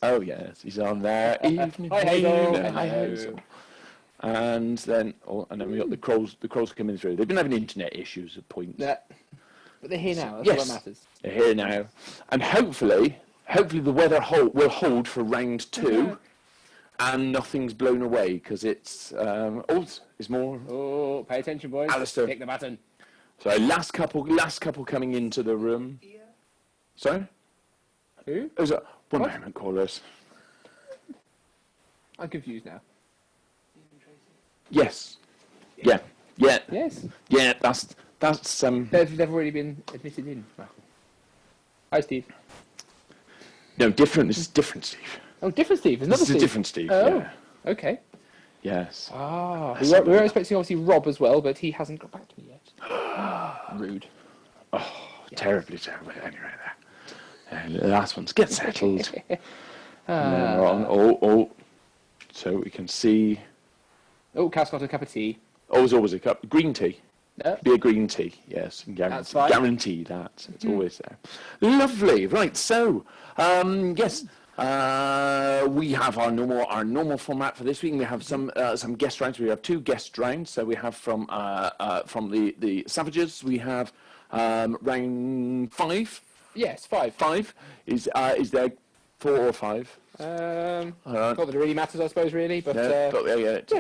Oh, yes, he's on there. Evening, Hi, Hazel. evening. Hi, Hazel. And then we got the crows. The crows coming through. They've been having internet issues at points. Yeah. But they're here now. That's Yes, all that matters. they're here now, and hopefully the weather will hold for round 2, and nothing's blown away because it's it's more. Oh, pay attention, boys. Alistair. Click the button. So last couple coming into the room. Yeah. Sorry. Who? Is it one moment, callers? I'm confused now. Yes. Yeah. Yeah. Yes. Yeah. That's. They've already been admitted in, Michael. Hi, Steve. No, different. This is different, Steve. Oh, different Steve. There's another This is Steve. a different Steve. Oh, Yeah. okay. Yes. Ah, we were expecting obviously Rob as well, but he hasn't got back to me yet. Rude. Oh, yeah. Terribly. Anyway, there. The last one's get settled. And then we're on. So we can see. Oh, Cal's got a cup of tea. Oh, there's always a cup. Green tea. No. Be a green tea, yes. That's fine. Guarantee that. It's always there. Lovely. Right, so, yes. We have our normal format for this week. We have some guest rounds. We have 2 guest rounds. So we have from the Savages. We have round 5. Yes, 5. 5 is there 4 or 5? Not that it really matters, I suppose, really, but yeah,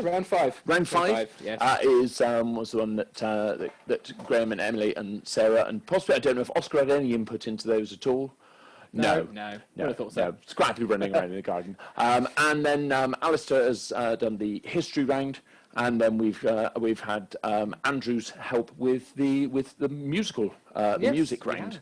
round 5. Round 5 yes. was the one that Graham and Emily and Sarah and possibly, I don't know if Oscar had any input into those at all. No. I thought so. No, scrappy running around in the garden. And then Alistair has done the history round, and then we've had Andrew's help with the musical, the music round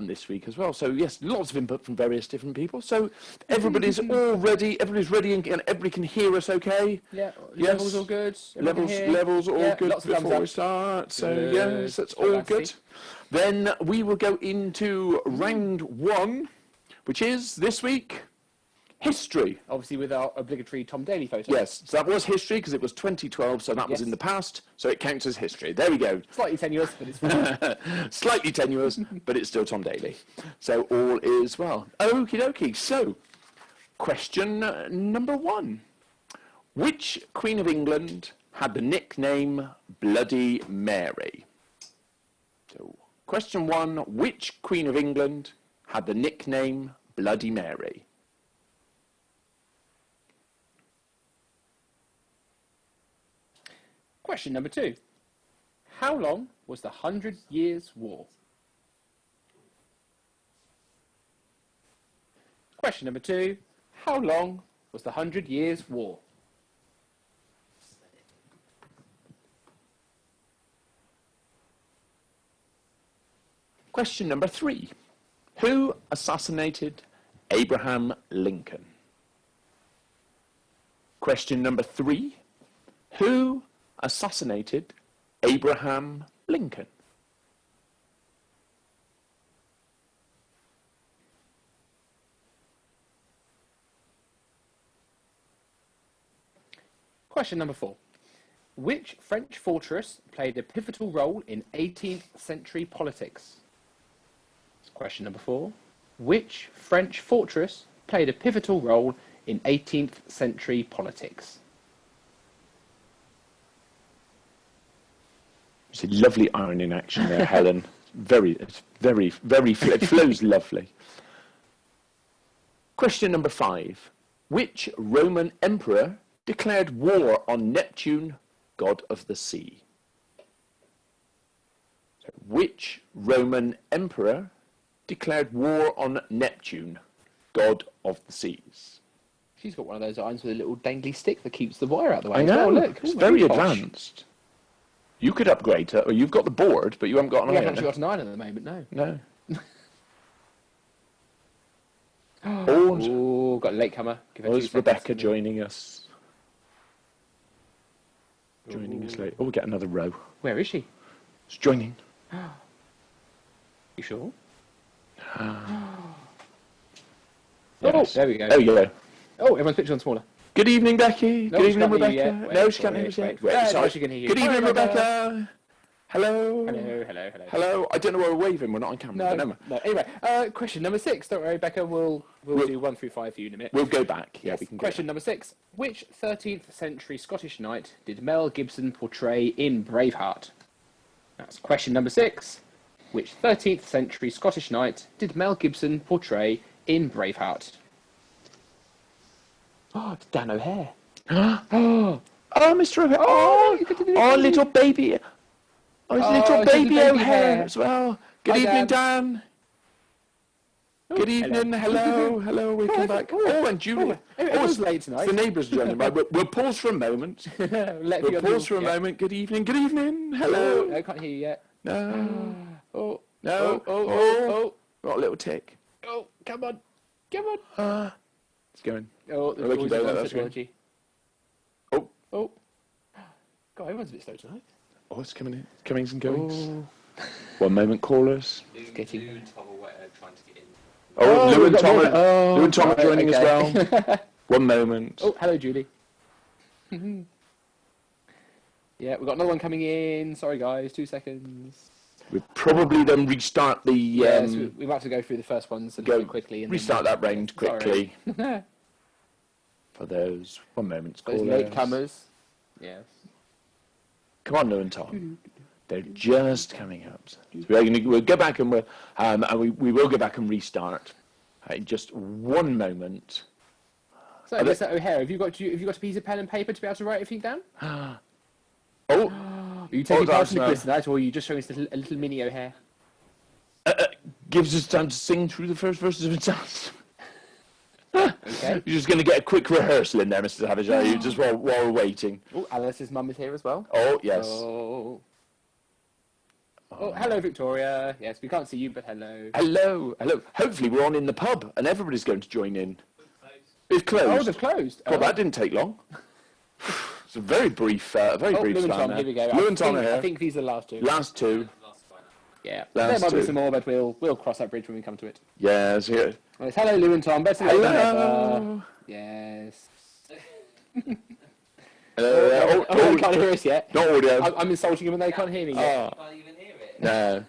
this week as well. So yes, lots of input from various different people. So everybody's all ready. Everybody's ready, and everybody can hear us okay. Yeah. Yes. Levels all good. Levels all good before we start. So yes, that's all good. Then we will go into round 1, which is this week. History. Obviously with our obligatory Tom Daly photo. Yes, so that was history because it was 2012, so that was in the past, so it counts as history. There we go. Slightly tenuous, but it's fine. Slightly tenuous, but it's still Tom Daly. So all is well. Okie dokie. So, question number 1. Which Queen of England had the nickname Bloody Mary? So, question 1. Which Queen of England had the nickname Bloody Mary? Question number 2. How long was the 100 Years' War? Question number 2. How long was the 100 Years' War? Question number 3. Who assassinated Abraham Lincoln? Question number 3. Who assassinated Abraham Lincoln? Question number 4. Which French fortress played a pivotal role in 18th century politics? Question number 4. Which French fortress played a pivotal role in 18th century politics? It's a lovely ironing action there, Helen. It flows lovely. Question number 5. Which Roman emperor declared war on Neptune, god of the sea? So, which Roman emperor declared war on Neptune, god of the seas? She's got one of those irons with a little dangly stick that keeps the wire out of the way. I know, look. it's very advanced. You could upgrade her, or you've got the board, but you haven't got an iron. We haven't actually got an iron at the moment, no. No. Oh, got a latecomer. Is Rebecca joining us? Joining us late. Oh, we get another row. Where is she? She's joining. You sure? Yes. Oh, there we go. Oh, yeah. Oh, everyone's picture's on smaller. Good evening, Becky. No, Good she evening, can't hear you Rebecca. yet. No, she can't hear us yet. Sorry, she can hear you. Good evening, Hi, Rebecca. Hello. Hello. Hello. I don't know why we're waving. We're not on camera. but never mind. No. Anyway, question number 6. Don't worry, Becca. We'll do 1 through 5 for you in a minute. We'll go back. Yeah, Yes. we can. Question number 6. Which 13th century Scottish knight did Mel Gibson portray in Braveheart? That's question number 6. Which 13th century Scottish knight did Mel Gibson portray in Braveheart? Oh, it's Dan O'Hare. Oh, Mr. O'Hare. Oh, you could do Oh, it. little baby. Oh, his little it's baby little baby O'Hare hair. as well. Good Hi, evening, Dan. Dan. Good evening. Hello. Welcome back. Oh, and Julie. It was late tonight. It's the neighbours joining. Right, we'll pause for a moment. We'll pause for a moment. Good evening. Hello. Oh, I can't hear you yet. No. Oh, No. oh. Got a little tick. Oh, come on. It's going. Oh, the Lucky doors Bella, are on that's technology. Oh. God, everyone's a bit slow tonight. Oh, it's coming in. Comings and goings. Oh. One moment, callers. Getting- Lou and Tom are trying to get in. Oh, Lou we've and got Tom more- are, Lou and Tom are right, joining as okay. well. One moment. Oh, hello, Julie. Yeah, we've got another one coming in. Sorry, guys. 2 seconds. We'll probably then restart the... Yes, we've had to go through the first ones a little bit quickly. And restart that round Sorry. quickly. For those. One moment, Those callers. latecomers. Yes. Come on, Lou and Tom. They're just coming up. So we'll go back and we will go back and restart. In just one moment. So, Mr. O'Hare, have you got a piece of pen and paper to be able to write everything down? Oh, Are you taking part that's in the no. quiz tonight, or are you just showing us a little mini O'Hare? gives us time to sing through the first verses of a dance. Okay. You're just going to get a quick rehearsal in there, Mr. Savage, are you? Just while we're waiting. Oh, Alice's mum is here as well. Oh, yes. Oh, hello, Victoria. Yes, we can't see you, but hello. Hello. Hopefully we're on in the pub and everybody's going to join in. It's closed. Oh, they've closed. God, that didn't take long. It's a very brief Lou span and Tom, there. here we go. Lou and Tom are I here. think these are the last two. Last two. Yeah, Last there might be two. some more, but we'll cross that bridge when we come to it. Yes. Yeah. Well, it's hello, Lou and Tom. Better late than Hello. never. Yes. Oh, They can't hear us yet. not audio. I'm insulting them and they can't hear me yet. Can't even hear it.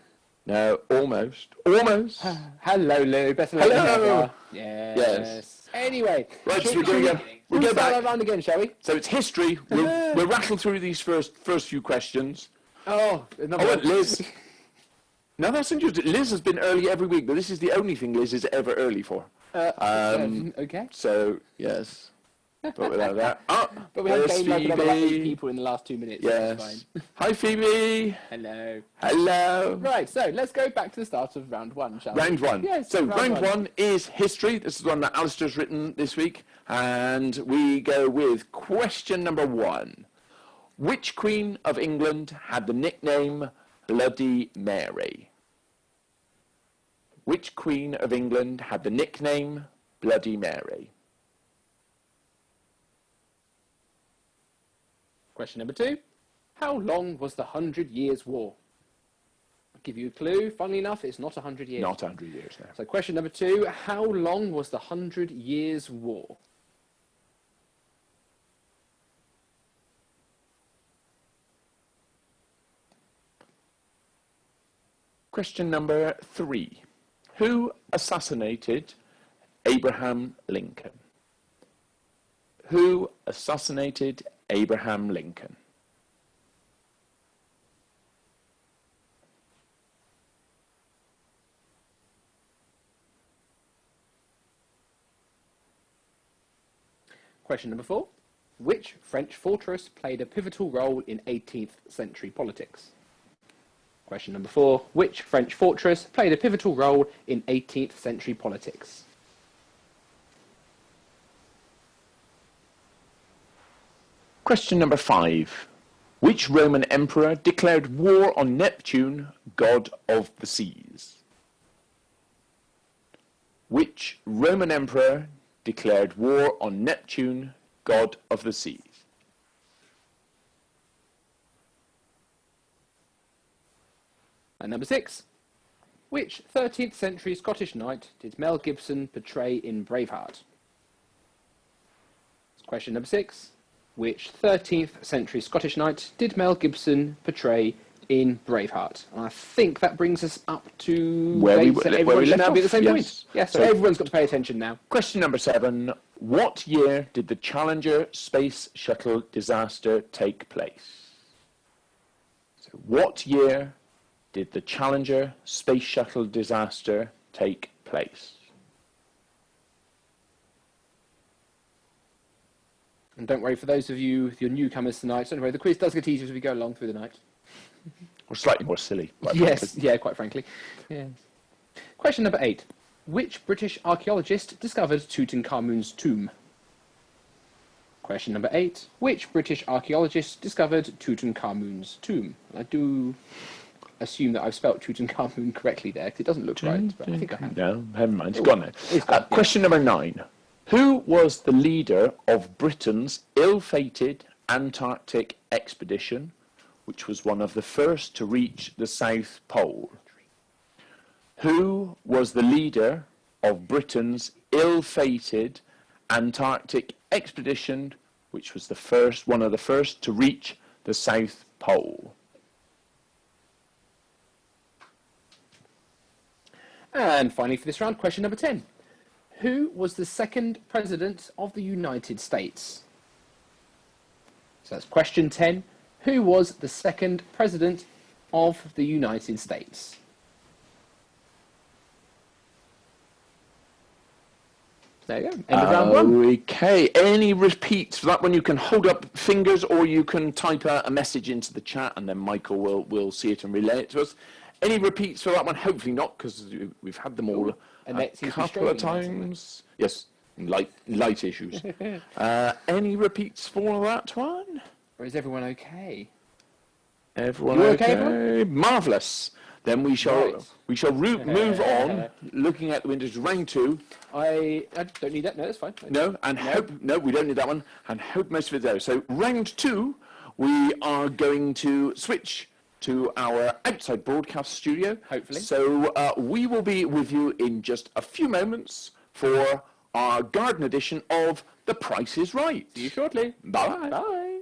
No, almost. Hello, Lou. Better late than Hello. never. Yes. Yes. Anyway, Right, so shall we're going shall again. We'll we go start back. that round again, shall we? So it's history. We'll rattle through these first few questions. Oh, I want Liz. No, that's interesting. Liz has been early every week, but this is the only thing Liz is ever early for. Okay. So, yes. But without that. Oh, But we have there's gained like another like 8 Phoebe. people in the last 2 minutes. So that's Yes. fine. Hi, Phoebe. Hello. Hello. Right, so let's go back to the start of round one, shall we? Round one. Yes, So round one. one is history. This is one that Alistair's written this week. And we go with question number 1. Which Queen of England had the nickname Bloody Mary? Which Queen of England had the nickname Bloody Mary? Question number 2. How long was the 100 Years' War? I'll give you a clue. Funnily enough, it's not 100 years. Not 100 years now. So question number 2. How long was the 100 Years' War? Question number 3. Who assassinated Abraham Lincoln? Who assassinated Abraham Lincoln? Question number 4. Which French fortress played a pivotal role in 18th century politics? Question number 4. Which French fortress played a pivotal role in 18th century politics? Question number 5. Which Roman emperor declared war on Neptune, god of the seas? Which Roman emperor declared war on Neptune, god of the seas? And number 6. Which 13th century Scottish knight did Mel Gibson portray in Braveheart? Question number 6. Which 13th century Scottish knight did Mel Gibson portray in Braveheart. And I think that brings us up to Where we- dates that where everyone we should left now be at the off, same yes. point. Yeah, so So- everyone's got to pay attention now. Question number 7. What year did the Challenger Space Shuttle disaster take place? So what year did the Challenger Space Shuttle disaster take place? And don't worry, for those of you, if you're newcomers tonight, don't worry, the quiz does get easier as we go along through the night. Or slightly more silly. quite Yes, frankly. yeah, quite frankly. Yes. Question number 8. Which British archaeologist discovered Tutankhamun's tomb? Question number 8. Which British archaeologist discovered Tutankhamun's tomb? I do assume that I've spelt Tutankhamun correctly there, because it doesn't look right, but I think I have. No, never mind. It's gone now. It's gone, yeah. Question number 9. Who was the leader of Britain's ill-fated Antarctic expedition, which was one of the first to reach the South Pole? Who was the leader of Britain's ill-fated Antarctic expedition, which was one of the first to reach the South Pole? And finally for this round, question number 10. Who was the second president of the United States? So that's question 10. Who was the second president of the United States? There you go. End of round 1. Okay. Any repeats for that one? You can hold up fingers or you can type a message into the chat and then Michael will see it and relay it to us. Any repeats for that one? Hopefully not, because we've had them all And a that seems to be couple of struggling now, times. Yes, light issues. Any repeats for that one? Or is everyone okay? Everyone You okay? okay, everyone? Marvellous. Then we shall Right. move on, looking at the windows to round 2. I don't need that. No, that's fine. No, and hope we don't need that one, and hope most of it there. So round 2, we are going to switch to our outside broadcast studio. Hopefully. So we will be with you in just a few moments for our garden edition of The Price is Right. See you shortly. Bye. Bye.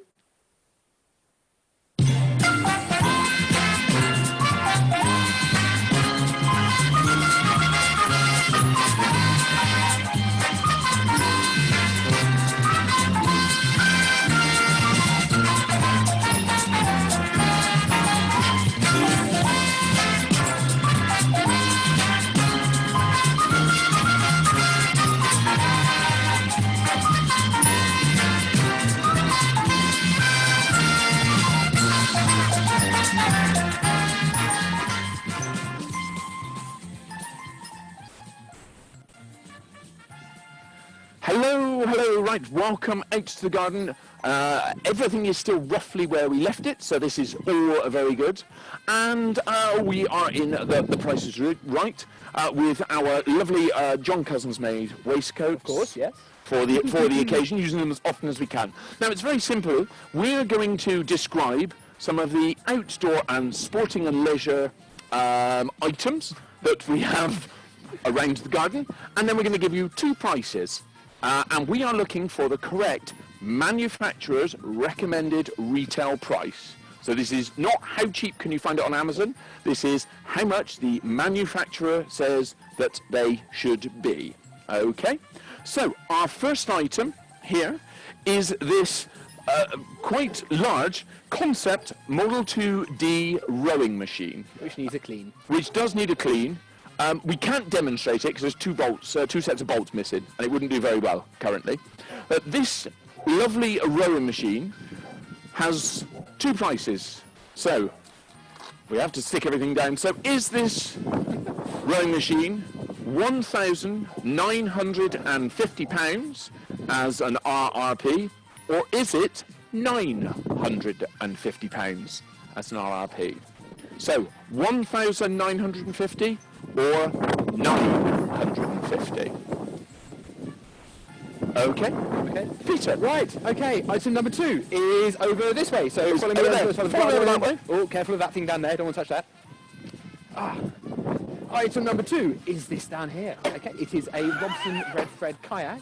Hello, right, welcome out to the garden. Everything is still roughly where we left it, so this is all very good. And we are in the Price is Right with our lovely John Cousins made waistcoats. Of course, yes. For the occasion, using them as often as we can. Now, it's very simple. We're going to describe some of the outdoor and sporting and leisure items that we have around the garden, and then we're going to give you 2 prices. And we are looking for the correct manufacturer's recommended retail price. So this is not how cheap can you find it on Amazon. This is how much the manufacturer says that they should be. Okay? So our first item here is this quite large concept Model 2D rowing machine. Which needs a clean. Which does need a clean. We can't demonstrate it because there's 2 bolts, 2 sets of bolts missing, and it wouldn't do very well currently. But this lovely rowing machine has 2 prices. So we have to stick everything down. So is this rowing machine £1,950 as an RRP, or is it £950 as an RRP? So 1,950 or 950? Okay. Okay. Peter. Right, okay, item number 2 is over this way. So follow me over down there. follow Follow me that way. Oh, careful of that thing down there, don't want to touch that. Item number 2 is this down here. Okay, it is a Robson Red Thread kayak.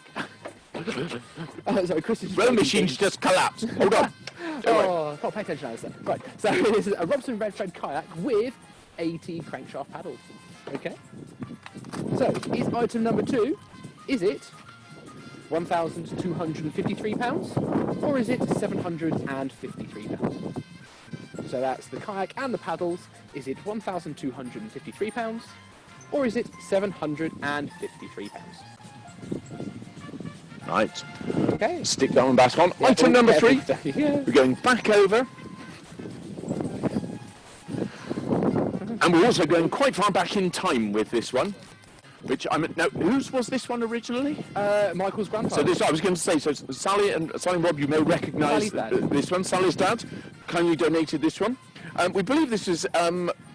Sorry, Chris is just Rowing making machine's things. just collapsed. Hold on. Oh, can't pay attention, Alistair. Right, so this is a Robson Redfred kayak with 80 crankshaft paddles. Okay. So, is item number 2, is it £1,253 or is it £753? So that's the kayak and the paddles. Is it £1,253 or is it £753? Right. Okay. Stick that one back on. Yeah, Item number 3. Yeah. We're going back over. And we're also going quite far back in time with this one. Which now, whose was this one originally? Michael's grandfather. So this, I was going to say, so Sally and Rob, you may recognise this one. Sally's dad kindly donated this one. We believe this is.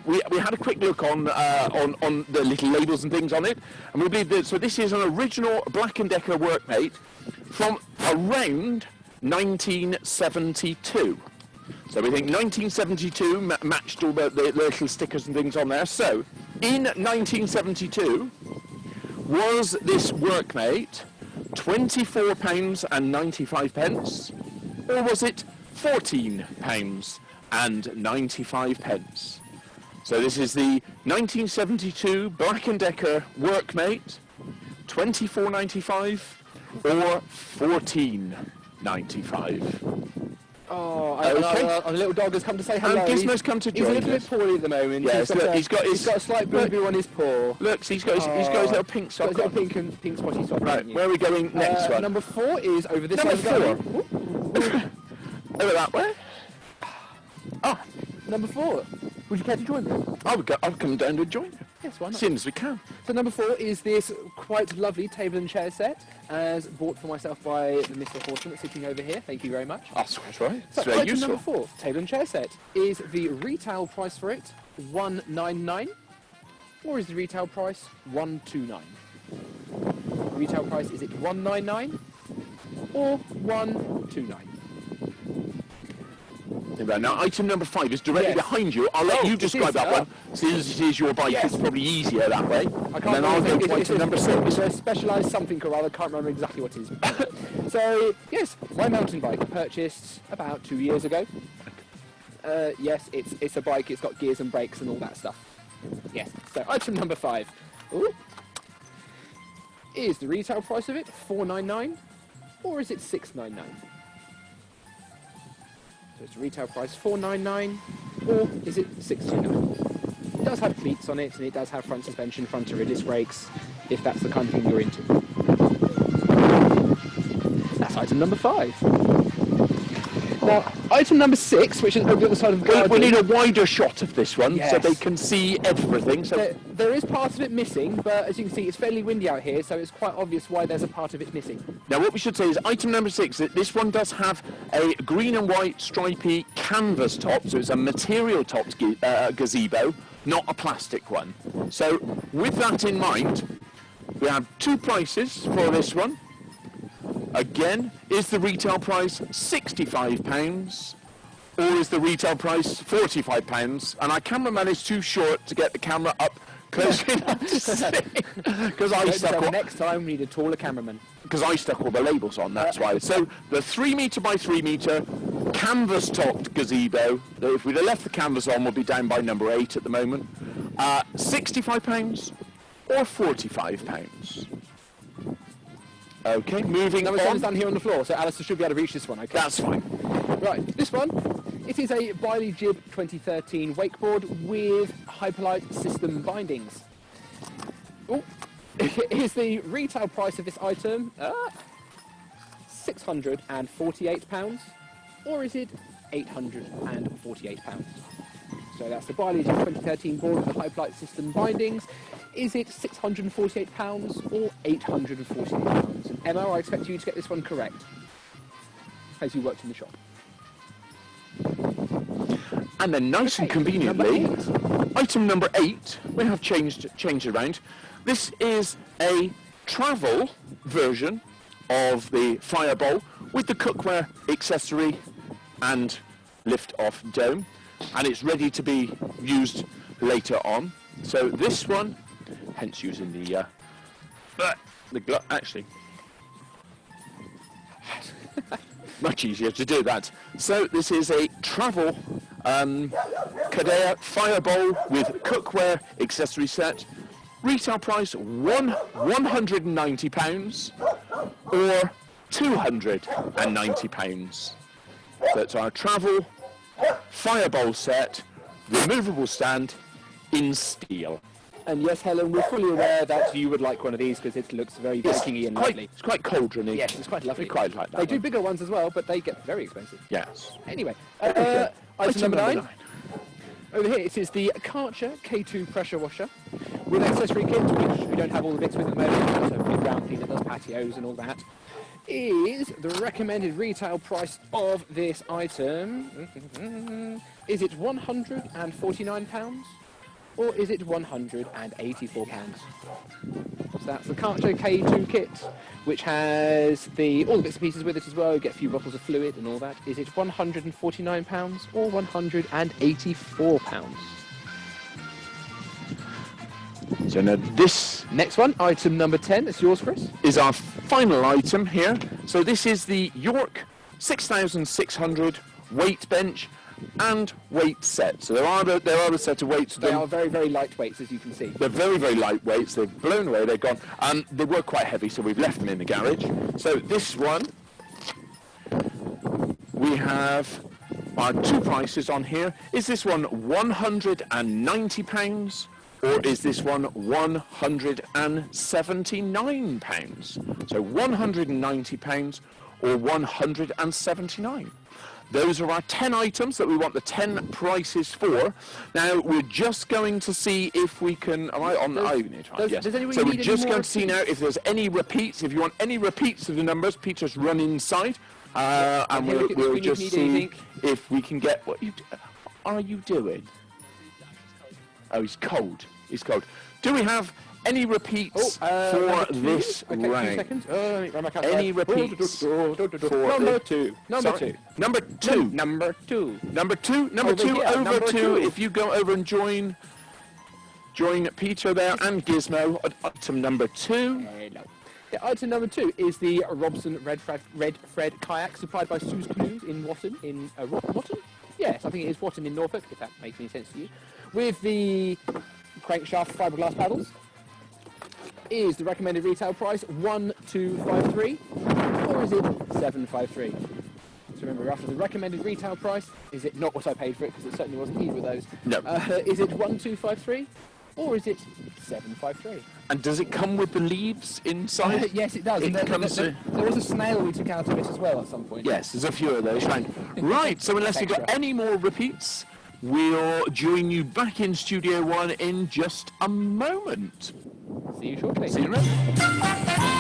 We had a quick look on the little labels and things on it, and we believe that. So this is an original Black & Decker workmate from around 1972. So we think 1972 matched all the little stickers and things on there. So in 1972, was this workmate £24.95, or was it £14.95? So this is the 1972 Black & Decker workmate, £24.95 or £14.95. Oh, Okay. our little dog has come to say hello. And Gizmo's come to He's a join little us. bit poorly at the moment. Yeah, he's got a slight boo-boo on his paw. Look, he's got his little pink sock Got his on. little pink spotty sock. Right, haven't you? where are we going next one? Number 4 is over this Number way. 4. Over that way. Ah, Number 4. Would you care to join me? I'll come down to join you. Yes, why As not? soon as we can. So number 4 is this quite lovely table and chair set, as bought for myself by the Mr. Horseman that's sitting over here. Thank you very much. That's right. So It's very item useful. number 4, table and chair set. Is the retail price for it $199, or is the retail price $129? Retail price, is it $199 or $129? Right, now, item number 5 is directly Yes. behind you. I'll let Oh, you it describe is, that oh. one. Since it is your bike, Yes. it's probably easier that way. I And then I'll go to item number 6. It's a specialised something or other, can't remember exactly what it is. So, yes, my mountain bike, purchased about 2 years ago. Yes, it's a bike, it's got gears and brakes and all that stuff. Yes, so item number 5. Ooh. Is the retail price of it $499 or is it $699? So it's retail price $499 or is it $629? It does have cleats on it and it does have front suspension, front to rear disc brakes, if that's the kind of thing you're into. That's item number 5. Now, item number 6, which is over the other side of the garden. We need a wider shot of this one so Yes. they can see everything. So There is part of it missing, but as you can see, it's fairly windy out here, so it's quite obvious why there's a part of it missing. now what we should say is item number 6, that this one does have a green and white stripy canvas top, so it's a material topped gazebo, not a plastic one. So with that in mind, we have 2 prices for this one. Again, is the retail price £65 or is the retail price £45? And our cameraman is too short to get the camera up close enough to see. Because So next time we need a taller cameraman. I stuck all the labels on, that's why. So the 3 metre by 3 metre canvas topped gazebo, that if we'd have left the canvas on, we'll be down by number 8 at the moment. £65 or £45? Okay, moving Number 7's on. down here on the floor, so Alistair should be able to reach this one, okay? That's fine. Right, this one, it is a Biley Jib 2013 wakeboard with Hyperlight system bindings. Oh, is the retail price of this item £648 or is it £848? So that's the Biley Jib 2013 board with the Hyperlight system bindings. Is it £648 or £848? And Emma, I expect you to get this one correct, as you worked in the shop. And then nice and Okay, conveniently, number item number 8, we have changed around. This is a travel version of the Fireball with the cookware accessory and lift-off dome, and it's ready to be used later on. So this one, hence using the glove, actually. Much easier to do that. So this is a travel Cadea Fireball with cookware accessory set. Retail price £190 or £290. So it's our travel Fireball set, removable stand in steel. And yes, Helen, we're fully aware that you would like one of these because it looks very Viking-y and lovely. It's quite cauldron-y. Yes, it's quite lovely. We quite like that. They do bigger ones as well, but they get very expensive. Yes. Anyway, Okay. item number 9. Over here, it is the Karcher K2 pressure washer with accessory kit, which we don't have all the bits with at the moment, so big round cleaner does patios and all that. Is the recommended retail price of this item, is it £149 or is it £184? So that's the Karcher K2 kit, which has all the bits and pieces with it as well. You get a few bottles of fluid and all that. Is it £149 or £184? So now this Next one, item number 10. It's yours, Chris. is our final item here. So this is the York 6600 weight bench and weight set. So there are a set of weights. They are very, very lightweights, as you can see. They're very, very lightweights. They've blown away. They're gone. They were quite heavy, so we've left them in the garage. So this one, we have our two prices on here. Is this one £190 or is this one £179? So £190 or £179. Those are our 10 items that we want the 10 prices for. Now, we're just going to see if we can... Am I on? Yes. Does anybody So we're need just any going more to see now if there's any repeats. If you want any repeats of the numbers, Peter's run inside. And Look at the we'll screen if just you need see anything. if we can get... What are you doing? Oh, he's cold. He's cold. Do we have any repeats for this okay, round? 2 seconds. Any repeats for Number two. Number Sorry? two. Number two. Number two. Number two. Number Over two. here, Over number two. two. If you go over and join Peter there and Gizmo at item number 2. Hello. Yeah, item number 2 is the Robson Red Fred kayak supplied by Sue's Canoes in Watton. Watton? Yes, I think it is Watton in Norfolk, if that makes any sense to you. With the crankshaft fiberglass paddles. Is the recommended retail price 1253 or is it 753? So remember, after the recommended retail price, is it not what I paid for it, because it certainly wasn't either of those. No. Is it 1253 or is it 753? And does it come with the leaves inside? Yes, it does. It And comes there was a snail we took out of it as well at some point. Yes, there's a few of those. Right, so unless you've got Extra. any more repeats, we'll join you back in Studio 1 in just a moment. See you shortly. See you in a minute.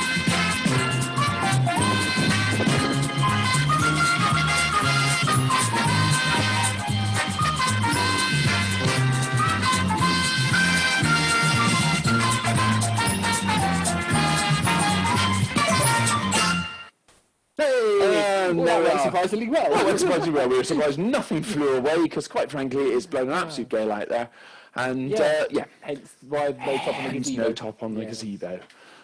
That went surprisingly well. Well, went surprisingly well. We were surprised nothing flew away because, quite frankly, it's blown an absolute gale out there. And, yeah. Hence why no top on the Hence gazebo. no top on the gazebo.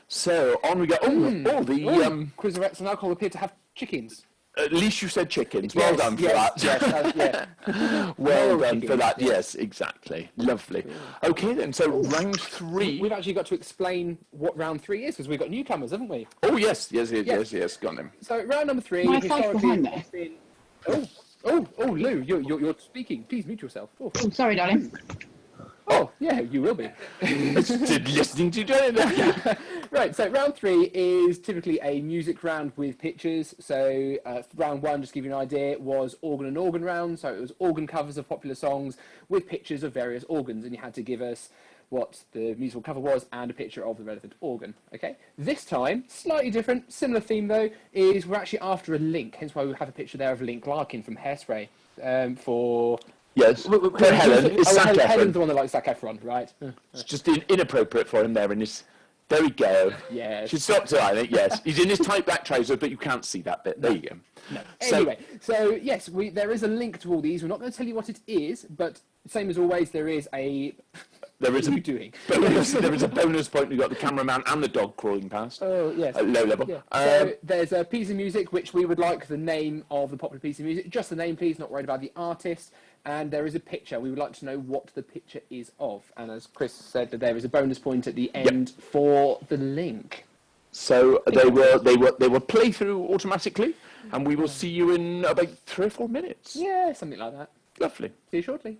So, on we go. Quizzerets and alcohol appear to have chickens. At least you said chickens. Well done for that. Yes. Well done chickens, for that. yeah. Yes, exactly. Lovely. Okay then, so round 3. We've actually got to explain what round 3 is, because we've got newcomers, haven't we? Oh, yes, got him. So round number 3. My five behind there. Lou, you're speaking. Please mute yourself. Oh, Oh, sorry, darling. yeah, you will be. Listening to you. Right, so round 3 is typically a music round with pictures. So round 1, just to give you an idea, was organ and organ round. So it was organ covers of popular songs with pictures of various organs, and you had to give us what the musical cover was and a picture of the relevant organ. Okay. This time, slightly different, similar theme though, is we're actually after a Link. Hence why we have a picture there of Link Larkin from Hairspray for... Yes. For Helen, it's Zac Efron. Helen's the one that likes Zac Efron, right? It's just inappropriate for him there in his... There we go. Yes. Should stop to I think, yes. He's in his tight black trousers, but you can't see that bit. There you go. No. Anyway, so yes, there is a link to all these. We're not going to tell you what it is, but same as always, there is a There is What are a you doing? there is a bonus point. We've got the cameraman and the dog crawling past Oh, yes. at low level. Yeah. So there's a piece of music which we would like the name of the popular piece of music. Just the name, please, not worried about the artist. And there is a picture. We would like to know what the picture is of. And as Chris said, there is a bonus point at the end for the link. So they will play through automatically, and we will see you in about 3 or 4 minutes. Yeah, something like that. Lovely. See you shortly.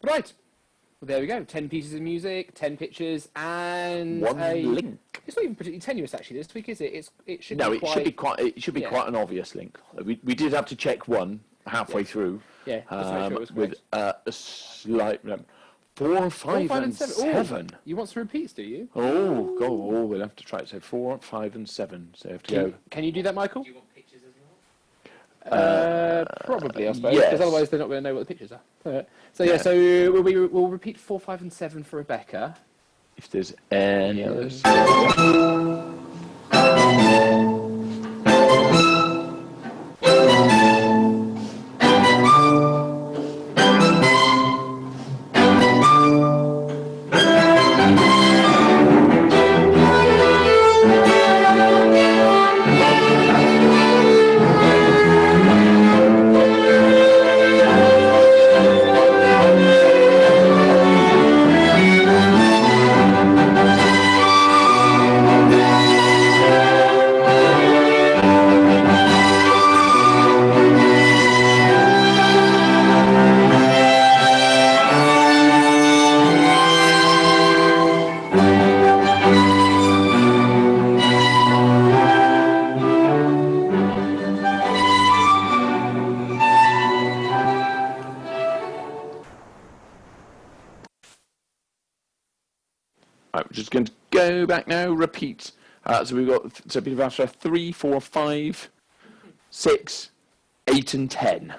Right. Well, there we go. 10 pieces of music, 10 pictures, and One link. It's not even particularly tenuous actually this week, is it? It should No, be it quite... should be quite. It should be yeah. quite an obvious link. We did have to check one halfway through. Yeah, just to make sure it was with correct. a slight 4, 5, and 7. Ooh, you want some repeats, do you? Oh, go! Oh, we'll have to try it. So 4, 5, and 7. So you have to go. Can you do that, Michael? Do you want pictures as well? Probably, I suppose, yes. because otherwise they're not going to know what the pictures are. So yeah, Yeah. so we'll repeat 4, 5, and 7 for Rebecca. If there's any others. Right, we're just going to go back now. Repeat. So we've got bit of after 3, 4, 5, 6, 8, and 10.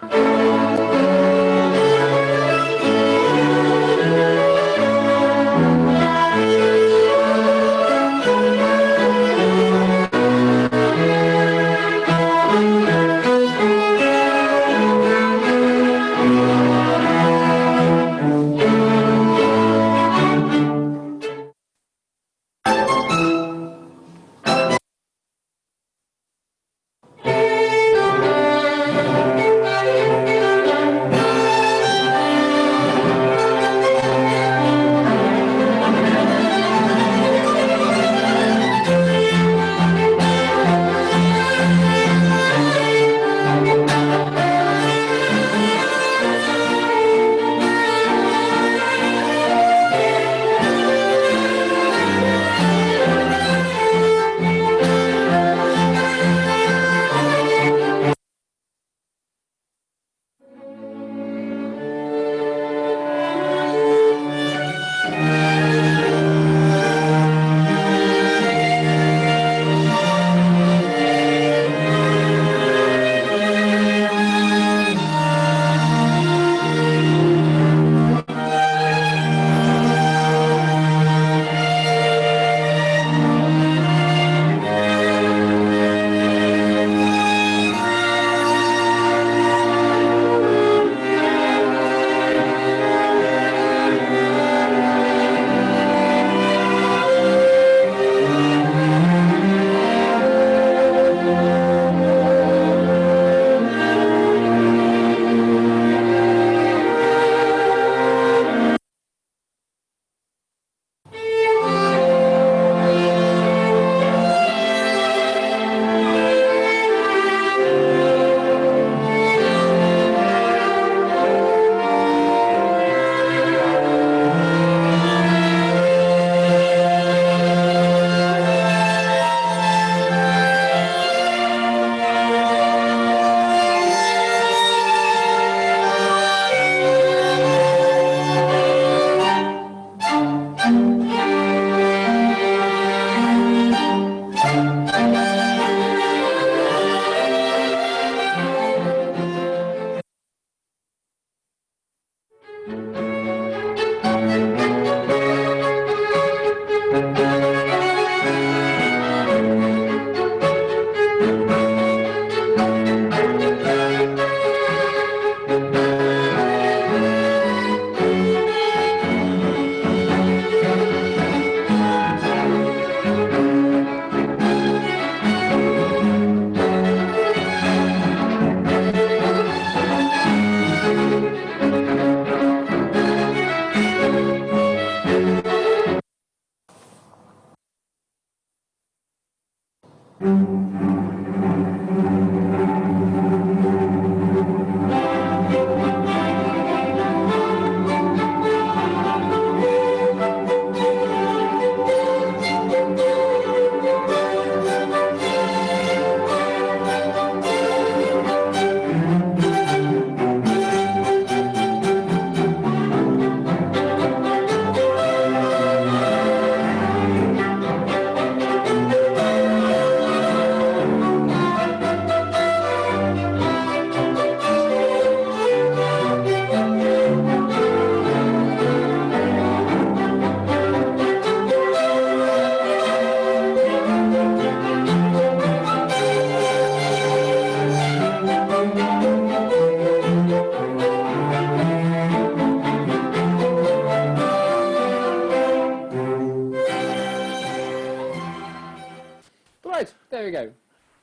Right, there we go.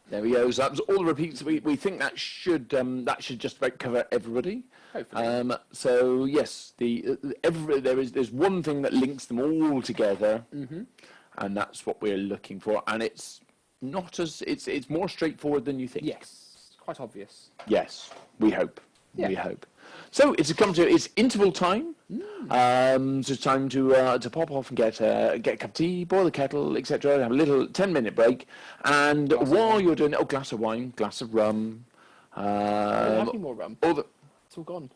There we go. So that was all the repeats. We think that should just about cover everybody. Hopefully. So yes, there's one thing that links them all together, and that's what we're looking for. And it's not as it's more straightforward than you think. Yes, quite obvious. Yes, we hope. Yeah. We hope. So it's interval time. So it's time to pop off and get a cup of tea, boil the kettle, etc. Have a little 10-minute break, and while you're doing it, glass of wine, glass of rum. Don't have any more rum. It's all gone.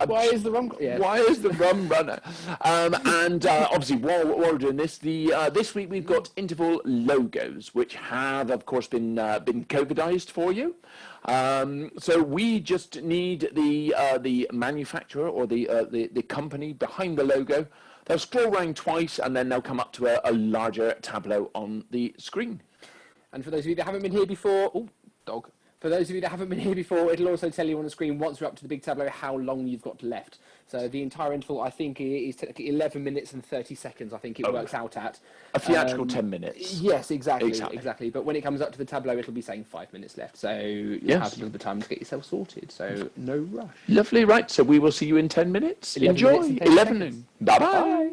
Why is the rum? Yeah. Why is the rum runner? Obviously, while we're doing this, this week we've got interval logos, which have, of course, been COVIDized for you. So we just need the manufacturer or the company behind the logo. They'll scroll around twice, and then they'll come up to a larger tableau on the screen. And for those of you that haven't been here before, dog. For those of you that haven't been here before, it'll also tell you on the screen once we're up to the big tableau how long you've got left. So the entire interval, I think, is technically 11 minutes and 30 seconds, I think it works out at. A theatrical 10 minutes. Yes, exactly. But when it comes up to the tableau, it'll be saying 5 minutes left. So you'll have a little bit of time to get yourself sorted. So no rush. Lovely, right. So we will see you in 10 minutes. Enjoy. 11. Bye-bye. Bye.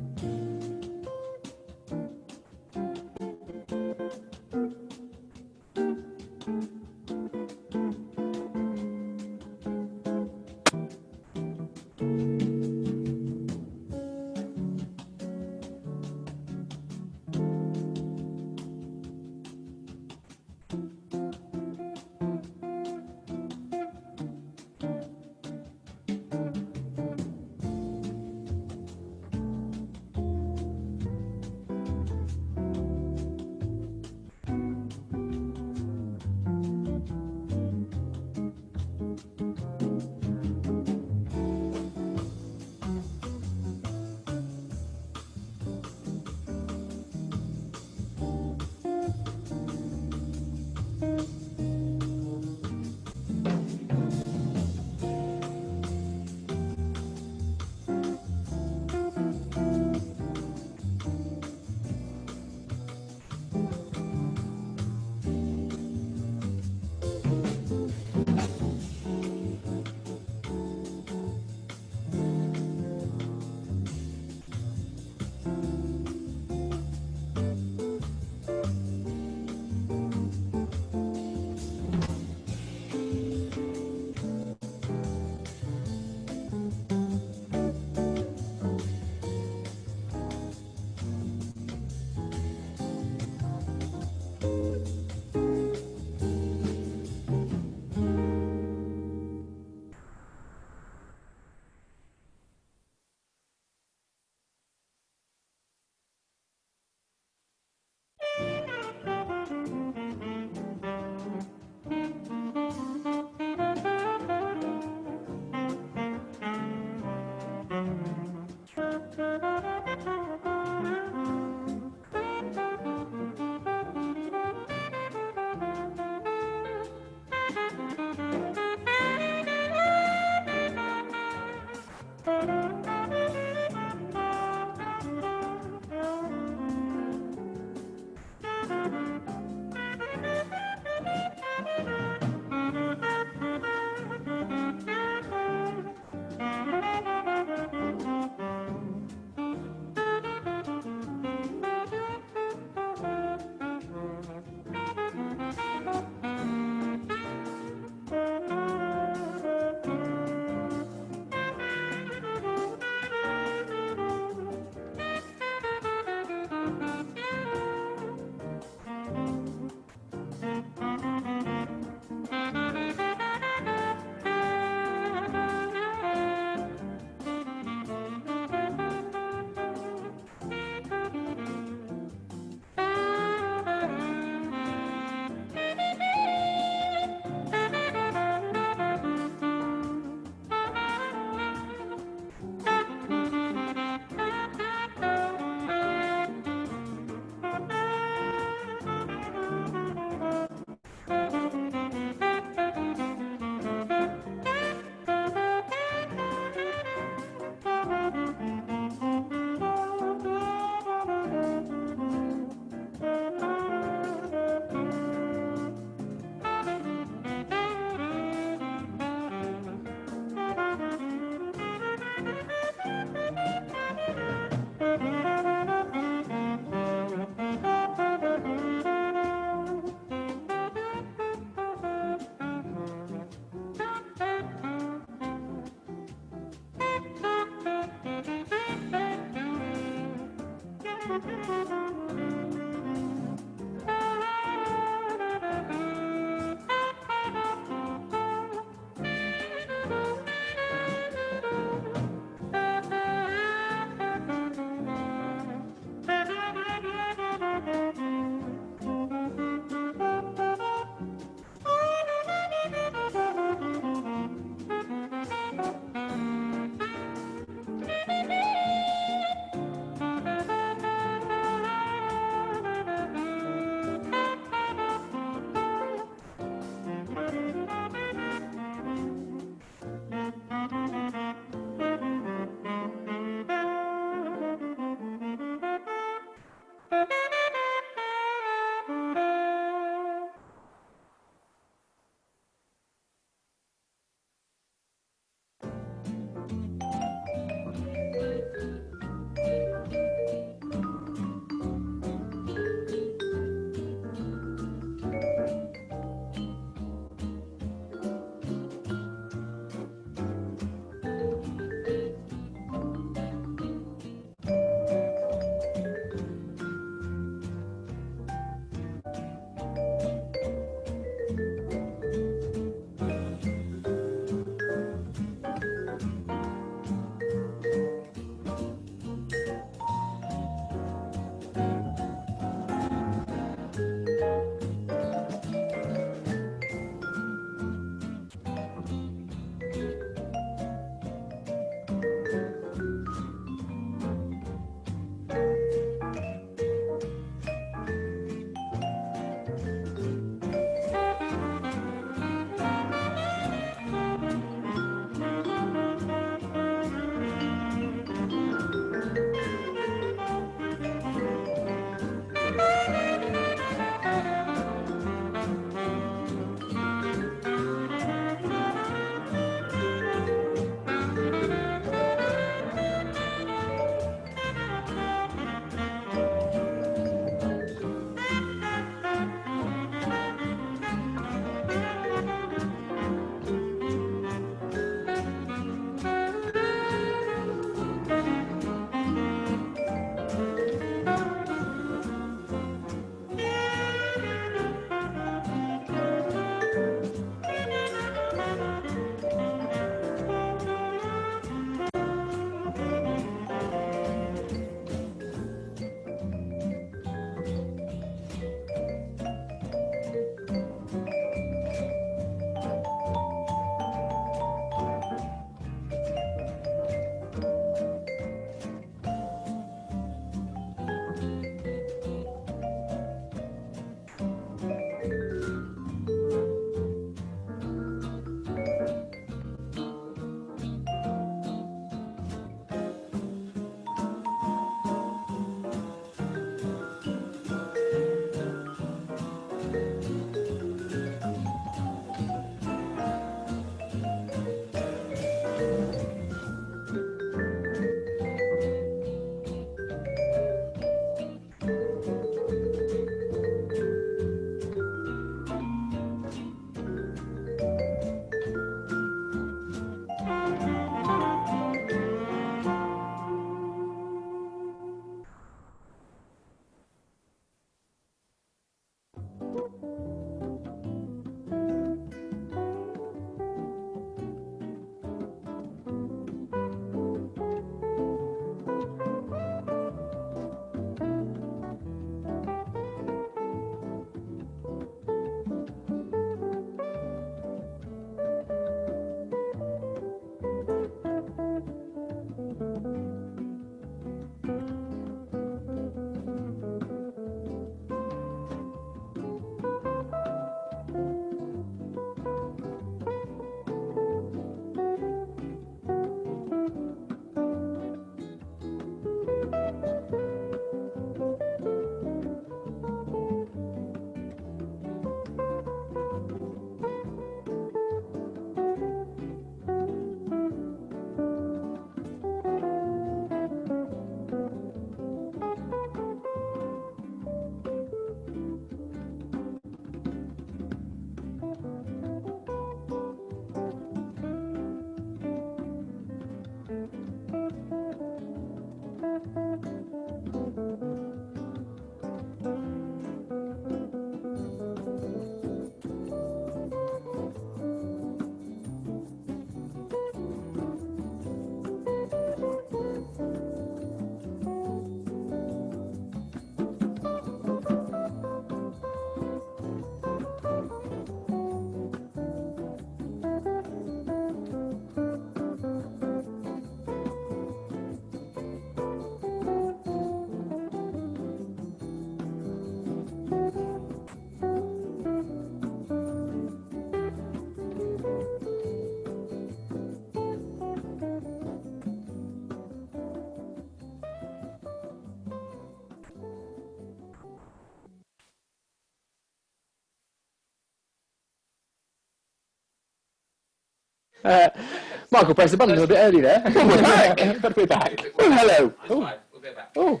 Michael pressed the button a little bit early there. We're back. But we're back. Oh, hello. That's fine. We'll go back. Oh.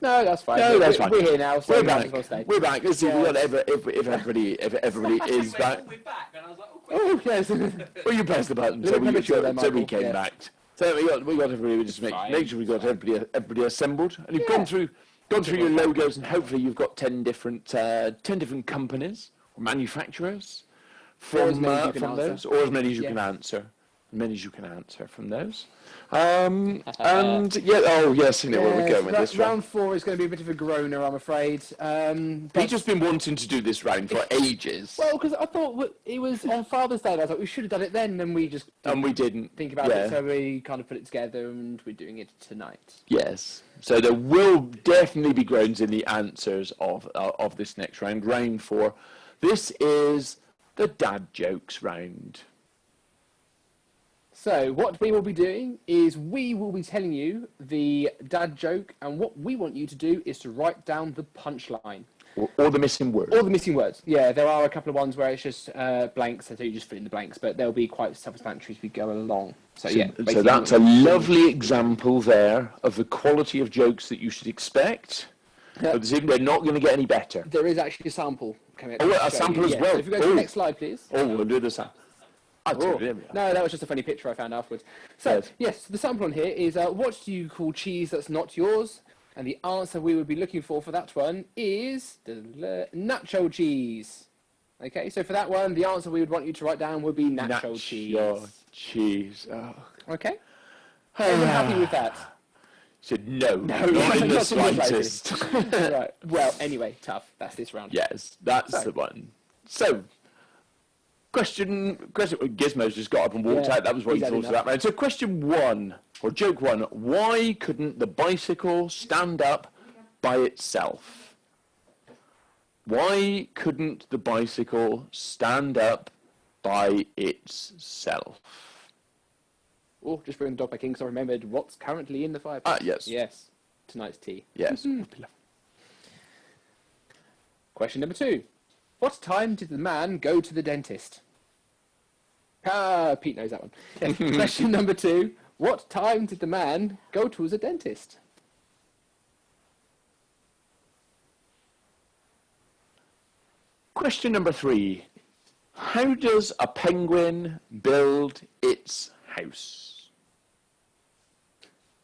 No, that's fine. No, that's fine. We're here now, so We're we might back. as well stay. We're back. Let's see Yeah. if everybody is back. We're back, and I was like, oh, Oh yes. Well, you pressed the button, so Little we, premature there, so we Michael. came Yeah. back. So we got everybody. Just Fine. make sure we got everybody assembled, and you've Yeah. gone through your logos, and hopefully you've got 10 different companies or manufacturers Or as from many as you can answer. those, or as many as you Yeah. can answer. Many as you can answer from those. And yeah, oh yes, I know where we're going with this one. Round 4 is going to be a bit of a groaner, I'm afraid. But- Peter's been wanting to do this round for ages, Well, because I thought it was on Father's Day, and I thought we should have done it then, and we just and we didn't think about yeah. it, so we kind of put it together, and we're doing it tonight. Yes. So there will definitely be groans in the answers of this next round, round 4. This is the dad jokes round. So what we will be doing is we will be telling you the dad joke, and what we want you to do is to write down the punchline. Or the missing word. All the missing words. Yeah, there are a couple of ones where it's just blanks, so you just fill in the blanks, but they'll be quite self-explanatory as we go along. So yeah. So basically that's a lovely example there of the quality of jokes that you should expect. Yeah. But this evening, they're not going to get any better. There is actually a sample coming up. Oh, to a show sample you. as well. So if you go to Oh. the next slide, please. Oh, we'll do the sample. Oh. No, that was just a funny picture I found afterwards. So, yes, the sample on here is, what do you call cheese that's not yours? And the answer we would be looking for that one is nacho cheese. Okay, so for that one, the answer we would want you to write down would be nacho cheese. cheese. Oh. Okay? Everyone happy with that? Said no, No, not in the not in the slightest. Right. Well, anyway, tough. That's this round. Yes, that's So. the one. So, question. Gizmo's just got up and walked Yeah, out. That was what he's he had thought of enough. that round. So, question 1, or joke 1, why couldn't the bicycle stand up by itself? Why couldn't the bicycle stand up by itself? Oh, just bring the dog back in because I remembered what's currently in the fireplace. Yes. Yes. Tonight's tea. Yes. Question number 2. What time did the man go to the dentist? Pete knows that one. Yes. Question number 2. What time did the man go to the dentist? Question number 3. How does a penguin build its house?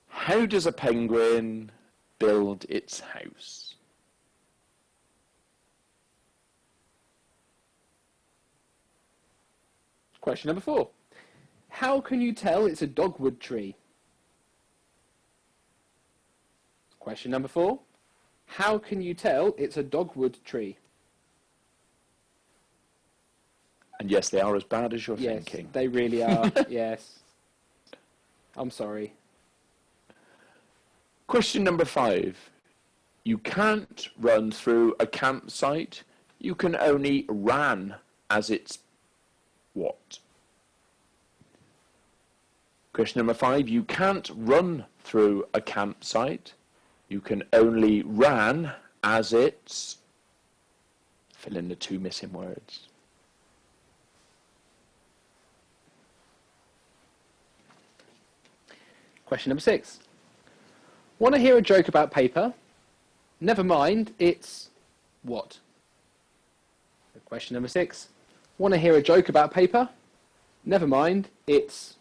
How does a penguin build its house? Question number 4. How can you tell it's a dogwood tree? Question number 4. How can you tell it's a dogwood tree? And yes, they are as bad as you're Yes, thinking. they really are. Yes. I'm sorry. Question number 5. You can't run through a campsite. You can only ran as it's what? Question number 5. You can't run through a campsite. You can only ran as it's... Fill in the 2 missing words. Question number 6. Want to hear a joke about paper? Never mind, it's what? Question number 6. Want to hear a joke about paper? Never mind, it's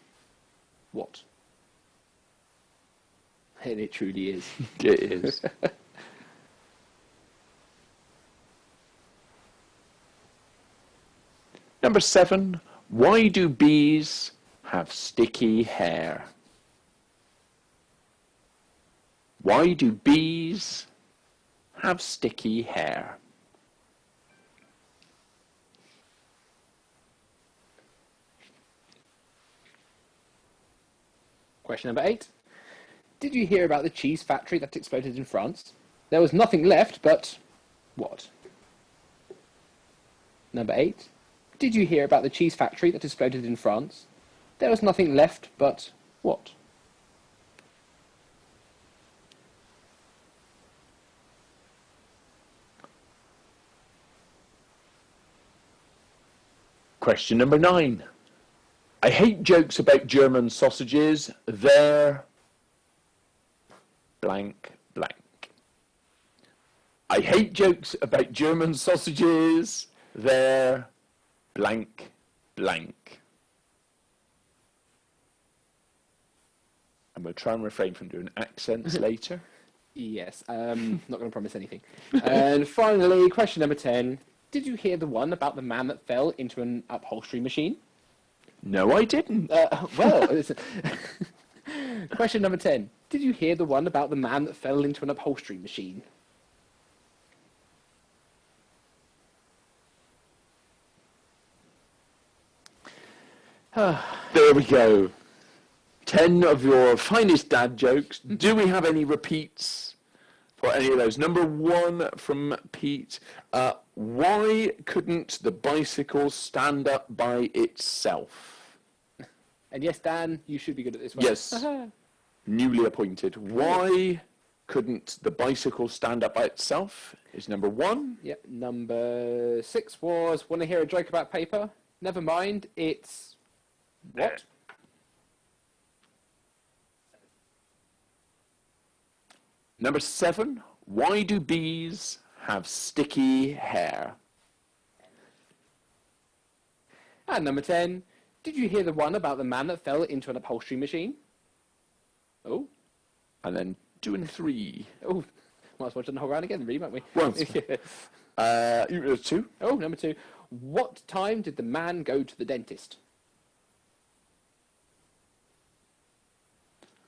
what? And it truly is. It is. Number 7. Why do bees have sticky hair? Why do bees have sticky hair? Question number 8. Did you hear about the cheese factory that exploded in France? There was nothing left but what? Number 8. Did you hear about the cheese factory that exploded in France? There was nothing left but what? Question number 9. I hate jokes about German sausages. They're blank, blank. I hate jokes about German sausages. They're blank, blank. And we'll try and refrain from doing accents later. Yes, not going to promise anything. And finally, question number 10. Did you hear the one about the man that fell into an upholstery machine? No, I didn't. Question number 10. Did you hear the one about the man that fell into an upholstery machine? There we go. 10 of your finest dad jokes. Do we have any repeats for any of those? Number 1 from Pete. Why couldn't the bicycle stand up by itself? And yes, Dan, you should be good at this one. Yes. Newly appointed. Why couldn't the bicycle stand up by itself is number 1. Yep. Number 6 was, want to hear a joke about paper? Never mind, it's... What? Number 7, why do bees have sticky hair? And number 10, did you hear the one about the man that fell into an upholstery machine? Oh. And then 2 and 3. Oh, might as well do the whole round again, really, might we? Well, 2. Oh, number 2, what time did the man go to the dentist?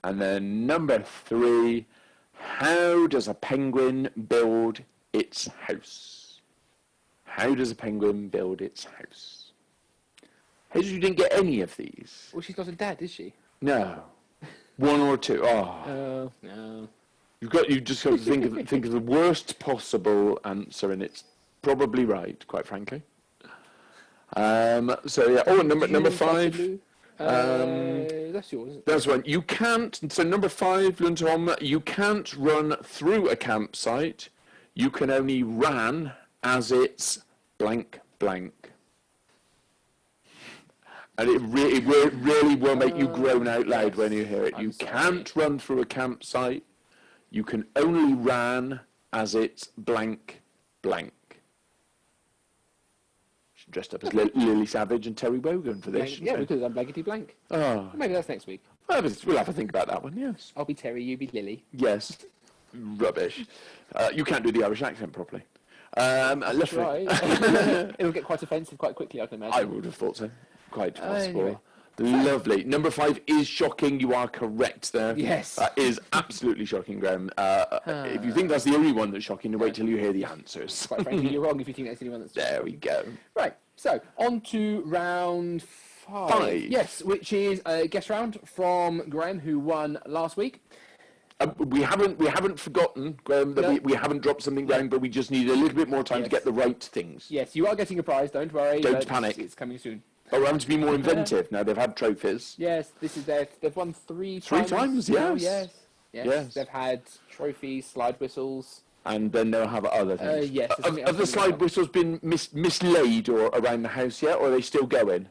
And then number 3, how does a penguin build its house? How does a penguin build its house? How did you didn't get any of these? Well, she's not a dad, is she? No. 1 or 2. Oh. Oh, no. You just got to think of the worst possible answer, and it's probably right, quite frankly. So yeah. Oh, number 5. That's yours. That's one. You can't. So number 5, Luntom, you can't run through a campsite. You can only run as it's blank blank. And it really will make you groan out loud when you hear it. You can't run through a campsite. You can only run as it's blank blank. Dressed up as Lily Savage and Terry Wogan for this. Yeah, because I'm blankety blank. Oh. Maybe that's next week. We'll have to think about that one, yes. I'll be Terry, you be Lily. Yes. Rubbish. You can't do the Irish accent properly. Let's Right. It'll get quite offensive quite quickly, I can imagine. I would have thought so. Quite possible. Anyway. Lovely. Number 5 is shocking. You are correct there. Yes. That is absolutely shocking, Graham. If you think that's the only one that's shocking, then wait till you hear the answers. Quite frankly, you're wrong if you think that's the only one that's... There we go. Right, so on to round 5. Yes, which is a guess round from Graham, who won last week. We haven't forgotten, Graham, that we haven't dropped something down, but we just need a little bit more time to get the right things. Yes, you are getting a prize, don't worry. Don't panic. It's coming soon. Oh, we're having to be more inventive now. They've had trophies. Yes, this is they've won 3 times. 3 times, now, yes. Yes. They've had trophies, slide whistles. And then they'll have other things. Yes. Have the slide whistles been mislaid or around the house yet, or are they still going?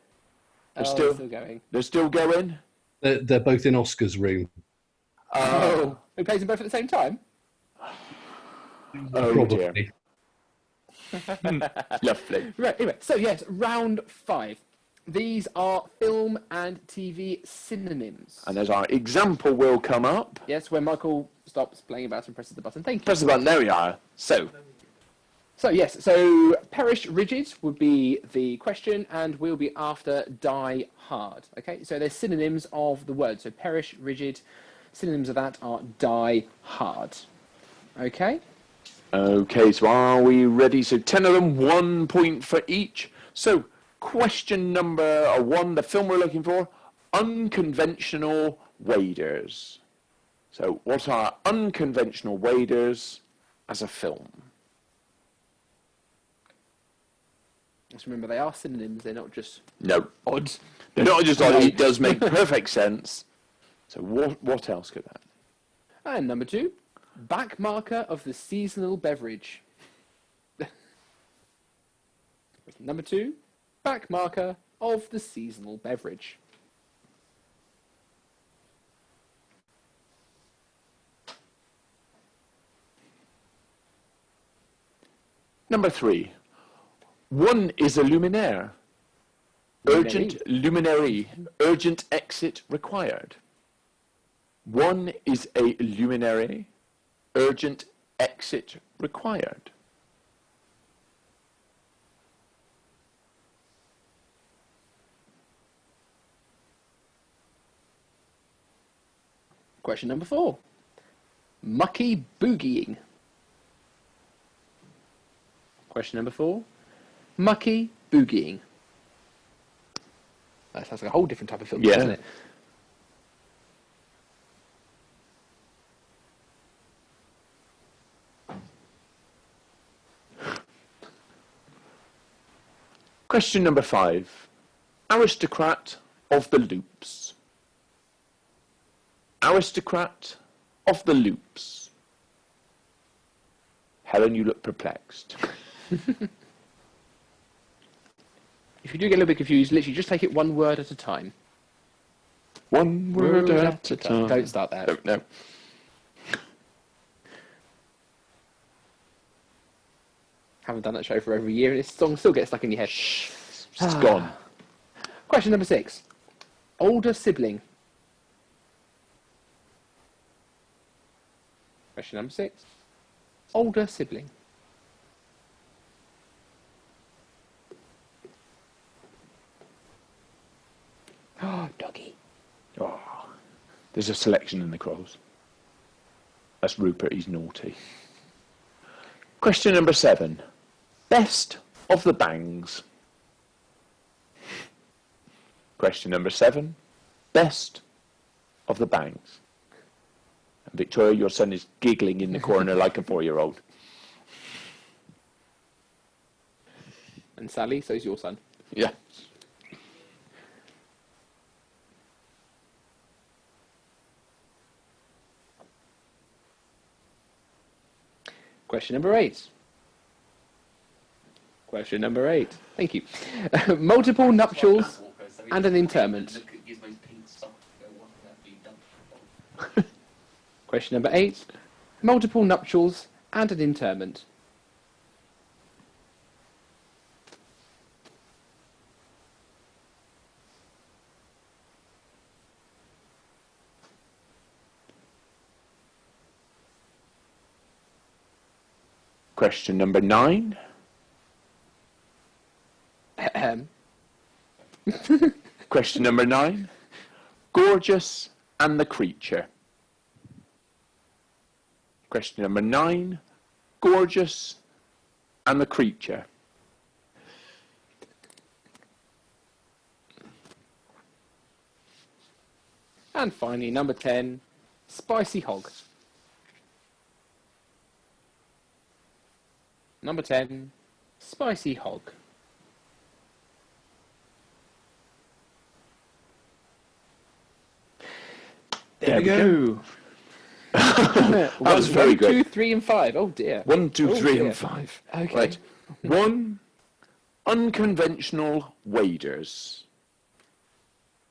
They're still going. They're still going? They're both in Oscar's room. Oh. Who plays them both at the same time? Oh, Probably. dear. Lovely. Right, anyway, so yes, round 5. These are film and TV synonyms. And as our example will come up. Yes, when Michael stops playing about and presses the button. Thank you. Press the button, there we are. So yes, perish rigid would be the question, and we'll be after die hard. Okay, so they're synonyms of the word. So perish rigid, synonyms of that are die hard. Okay? Okay, so are we ready? So 10 of them, 1 point for each. So question number 1, the film we're looking for, unconventional waders. So what are unconventional waders as a film? Just remember, they are synonyms, they're not just No. odd. They're not just odd, it does make perfect sense. So what else could that? And number 2, back marker of the seasonal beverage. Number 2, back marker of the seasonal beverage. Number 3. One is a luminaire. Luminary. Urgent exit required. One is a luminary. Urgent exit required. Question number 4. Mucky boogieing. Question number 4. Mucky boogieing. That sounds like a whole different type of film, Yeah. doesn't it? Question number 5. Aristocrat of the loops. Aristocrat of the loops. Helen, you look perplexed. If you do get a little bit confused, literally just take it one word at a time. One word at a time. Don't start there. No. Haven't done that show for over a year and this song still gets stuck in your head. It's gone. Question number 6. Older sibling. Question number 6. Older sibling. Oh, doggy. Oh, there's a selection in the crows. That's Rupert, he's naughty. Question number 7. Best of the bangs. Question number 7. Best of the bangs. And Victoria, your son is giggling in the corner like a 4-year-old. And Sally, so's your son. Yeah. Question number 8. Question number 8. Thank you. Multiple nuptials and an interment. Look at Gizmo's pink sock. Go, what have you done? Question number 8. Multiple nuptials and an interment. Question number 9. Ahem. Question number 9. Gorgeous and the creature. Question number 9. Gorgeous and the creature. And finally, number 10. Spicy hog. Number 10. Spicy hog. There we go. That was very good. 2, 3, and 5. Oh dear. 1, 2, Oh, 3, dear. and 5. Okay. Right. 1. Unconventional waders.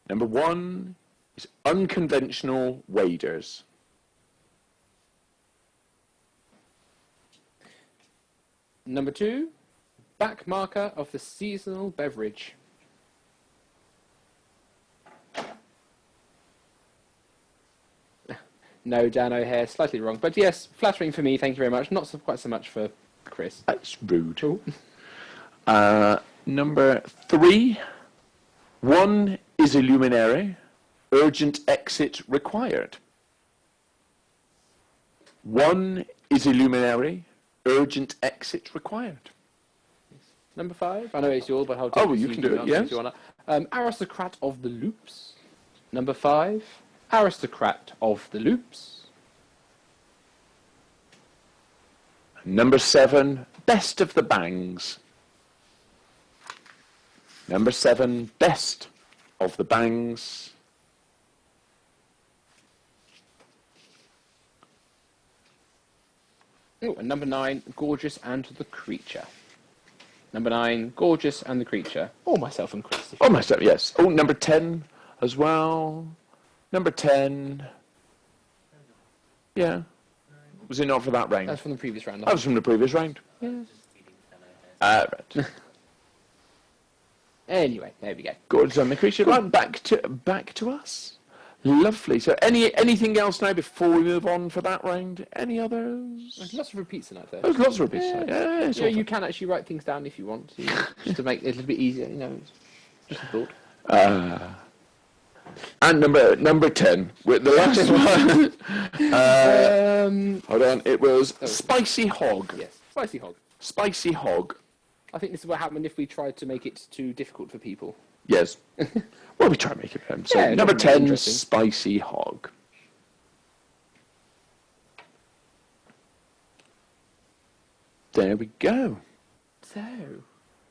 Number 1 is unconventional waders. Number 2. Back marker of the seasonal beverage. No, Dan O'Hare, slightly wrong. But yes, flattering for me, thank you very much. Not quite so much for Chris. That's rude. Cool. Number 3. 1 is a luminary. Urgent exit required. 1 is a luminary. Urgent exit required. Number 5. I know it's yours, but I'll Oh, well, you can do it, yes. Aristocrat of the Loops. Number 5. Aristocrat of the Loops. Number 7. Best of the bangs. Number 7. Best of the bangs. Oh, and number 9. Gorgeous and the Creature. Number 9. Gorgeous and the Creature. Or myself and Chris. Oh, myself, yes. Oh, number 10 as well. Number 10. Yeah. Was it not for that round? That's from the previous round. That was from the previous round. Yeah. Right. Anyway, there we go. Good, so Lucretia. Right, back to us. Lovely. So, anything else now before we move on for that round? Any others? There's lots of repeats tonight, though. There's lots of repeats. Yeah, it's all you fun. can actually write things down if you want, just to make it a little bit easier. Just a thought. And number 10, with the last one. Hold on, it was Spicy Hog. Yes, spicy hog. Spicy Hog. I think this is what happened if we tried to make it too difficult for people. Yes. Well, we try and make it fun. So Yeah, number definitely 10, interesting. Spicy Hog. There we go. So,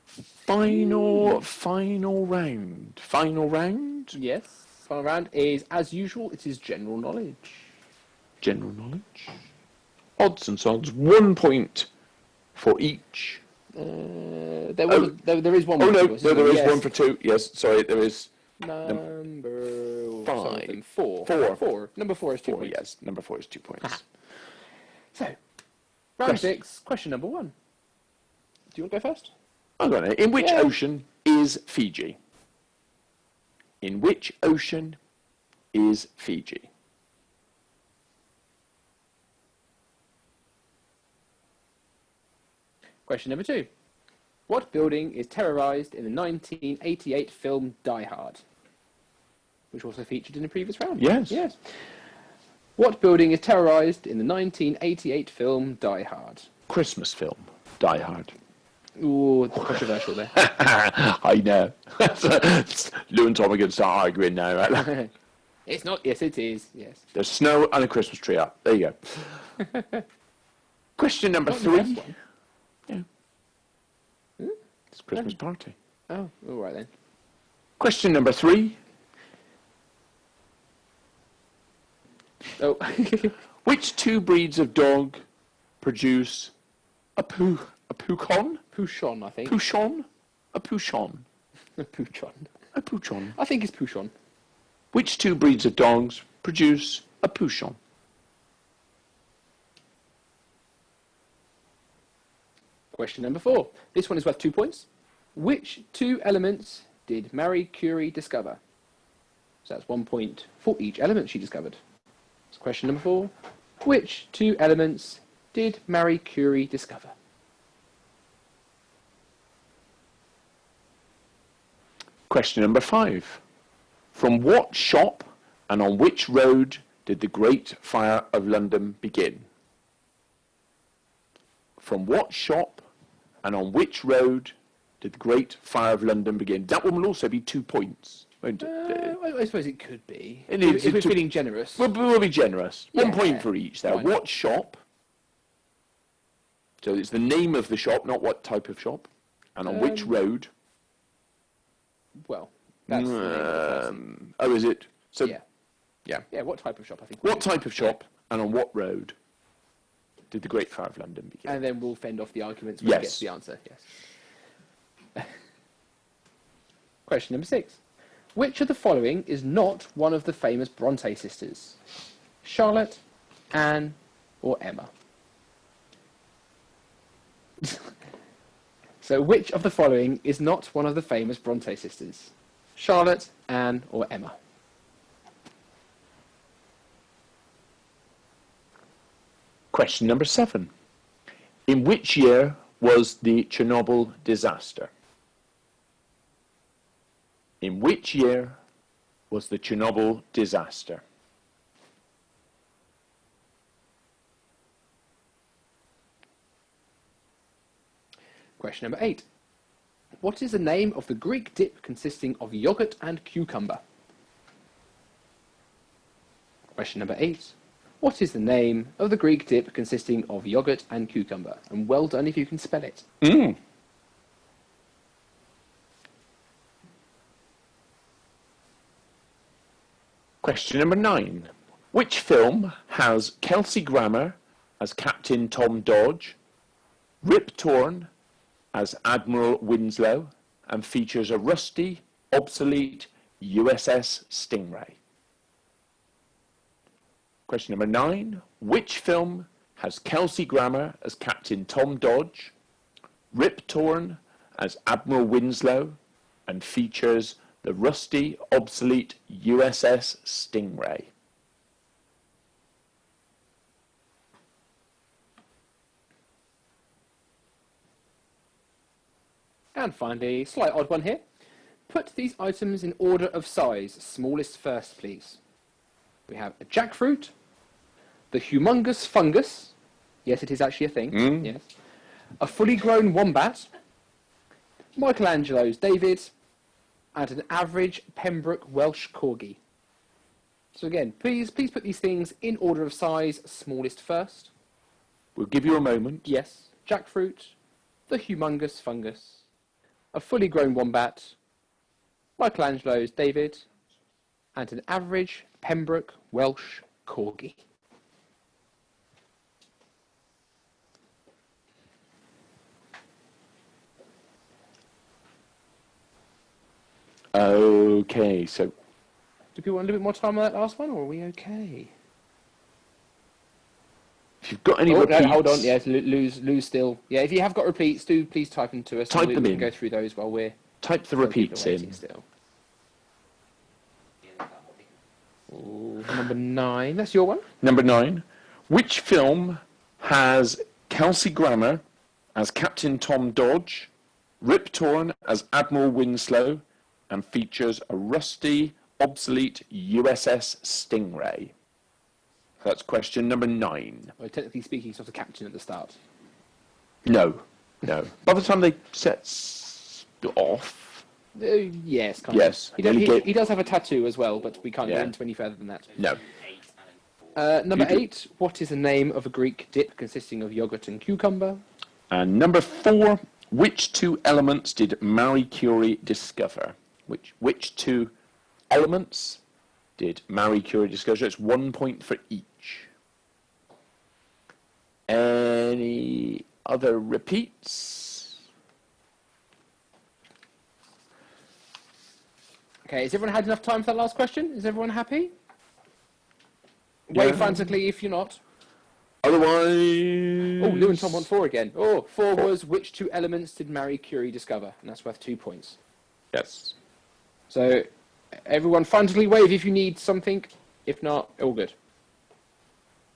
Final round. Final round. yes, final round is, as usual, it is general knowledge. General knowledge. Odds and sods. 1 point for each. There is one. Oh more no, choice, no, isn't there is Yes. one for 2. Yes, sorry, there is Number 5. something. Four. Number 4 is 2 4. points. Yes, number 4 is 2 points. So, round Question. 6, question number 1. Do you want to go first? I'm going to. In which Yeah. ocean is Fiji? In which ocean is Fiji? Question number 2. What building is terrorised in the 1988 film Die Hard? Which also featured in the previous round. Yes. Yes. What building is terrorised in the 1988 film Die Hard? Christmas film. Die Hard. Ooh, controversial there. I know. Lou and Tom are going to start arguing now, right? It's not. Yes, it is. Yes. There's snow and a Christmas tree up. There you go. Question number Not the best 3. one. Yeah. It's a Christmas party. Oh, all right then. Question number 3. Oh, Which 2 breeds of dog produce a pouchon? Pouchon, I think. Pouchon? A pouchon. Pouchon. A pouchon. I think it's Pouchon. Which 2 breeds of dogs produce a pouchon? Question number 4. This one is worth 2 points. Which 2 elements did Marie Curie discover? So that's 1 point for each element she discovered. So question number 4. Which 2 elements did Marie Curie discover? Question number 5. From what shop and on which road did the Great Fire of London begin? From what shop and on which road did the Great Fire of London begin? That one will also be 2 points, won't it? I suppose it could be. It is, if we're to- feeling generous. We'll be generous. 1 Yeah. point for each there. Why not? What shop? So it's the name of the shop, not what type of shop. And on which road? Well, that's the name of the person. Oh, is it? So, Yeah. yeah. Yeah, what type of shop, I think. What type of shop and on what road did the Great Fire of London begin? And then we'll fend off the arguments when we get Yes. to the answer. Yes. Question number 6. Which of the following is not one of the famous Bronte sisters? Charlotte, Anne, or Emma? So which of the following is not one of the famous Bronte sisters? Charlotte, Anne, or Emma? Question number 7. In which year was the Chernobyl disaster? In which year was the Chernobyl disaster? Question number 8. What is the name of the Greek dip consisting of yogurt and cucumber? Question number 8. What is the name of the Greek dip consisting of yogurt and cucumber? And well done if you can spell it. Question number 9. Which film has Kelsey Grammer as Captain Tom Dodge, Rip Torn as Admiral Winslow, and features a rusty, obsolete USS Stingray? Question number 9. Which film has Kelsey Grammer as Captain Tom Dodge, Rip Torn as Admiral Winslow and features the rusty, obsolete USS Stingray? And finally, slight odd one here. Put these items in order of size, smallest first, please. We have a jackfruit, the humongous fungus. Yes, it is actually a thing. Yes. A fully grown wombat, Michelangelo's David, and an average Pembroke Welsh corgi. So again, please put these things in order of size, smallest first. We'll give you a moment. Yes, jackfruit, the humongous fungus, a fully grown wombat, Michelangelo's David, and an average Pembroke Welsh corgi. Okay, so Do people want a little bit more time on that last one, or are we okay? if you've got any Oh, repeats, no, hold on, yes, lose still. Yeah, if you have got repeats, do please type them to us. Type and them we in. can go through those while we're type the while people repeats are waiting in. still. Ooh, number 9, that's your one. Number 9. Which film has Kelsey Grammer as Captain Tom Dodge, Rip Torn as Admiral Winslow, and features a rusty, obsolete USS Stingray? That's question number 9. Well, technically speaking, it's not a captain at the start. No. By the time they set off, Yes, kind Yes, of. and He does have a tattoo as well, but we can't go Yeah. into any further than that. no. Number You do. 8, what is the name of a Greek dip consisting of yogurt and cucumber? And number 4, which 2 elements did Marie Curie discover? Which 2 elements did Marie Curie discover? It's 1 point for each. Any other repeats? Okay, has everyone had enough time for that last question? Is everyone happy? Wave Yeah. frantically if you're not. Otherwise... Oh, Lou and Tom want 4 again. Oh, 4 was which 2 elements did Marie Curie discover? And that's worth 2 points. Yes. So, everyone frantically wave if you need something. If not, all good.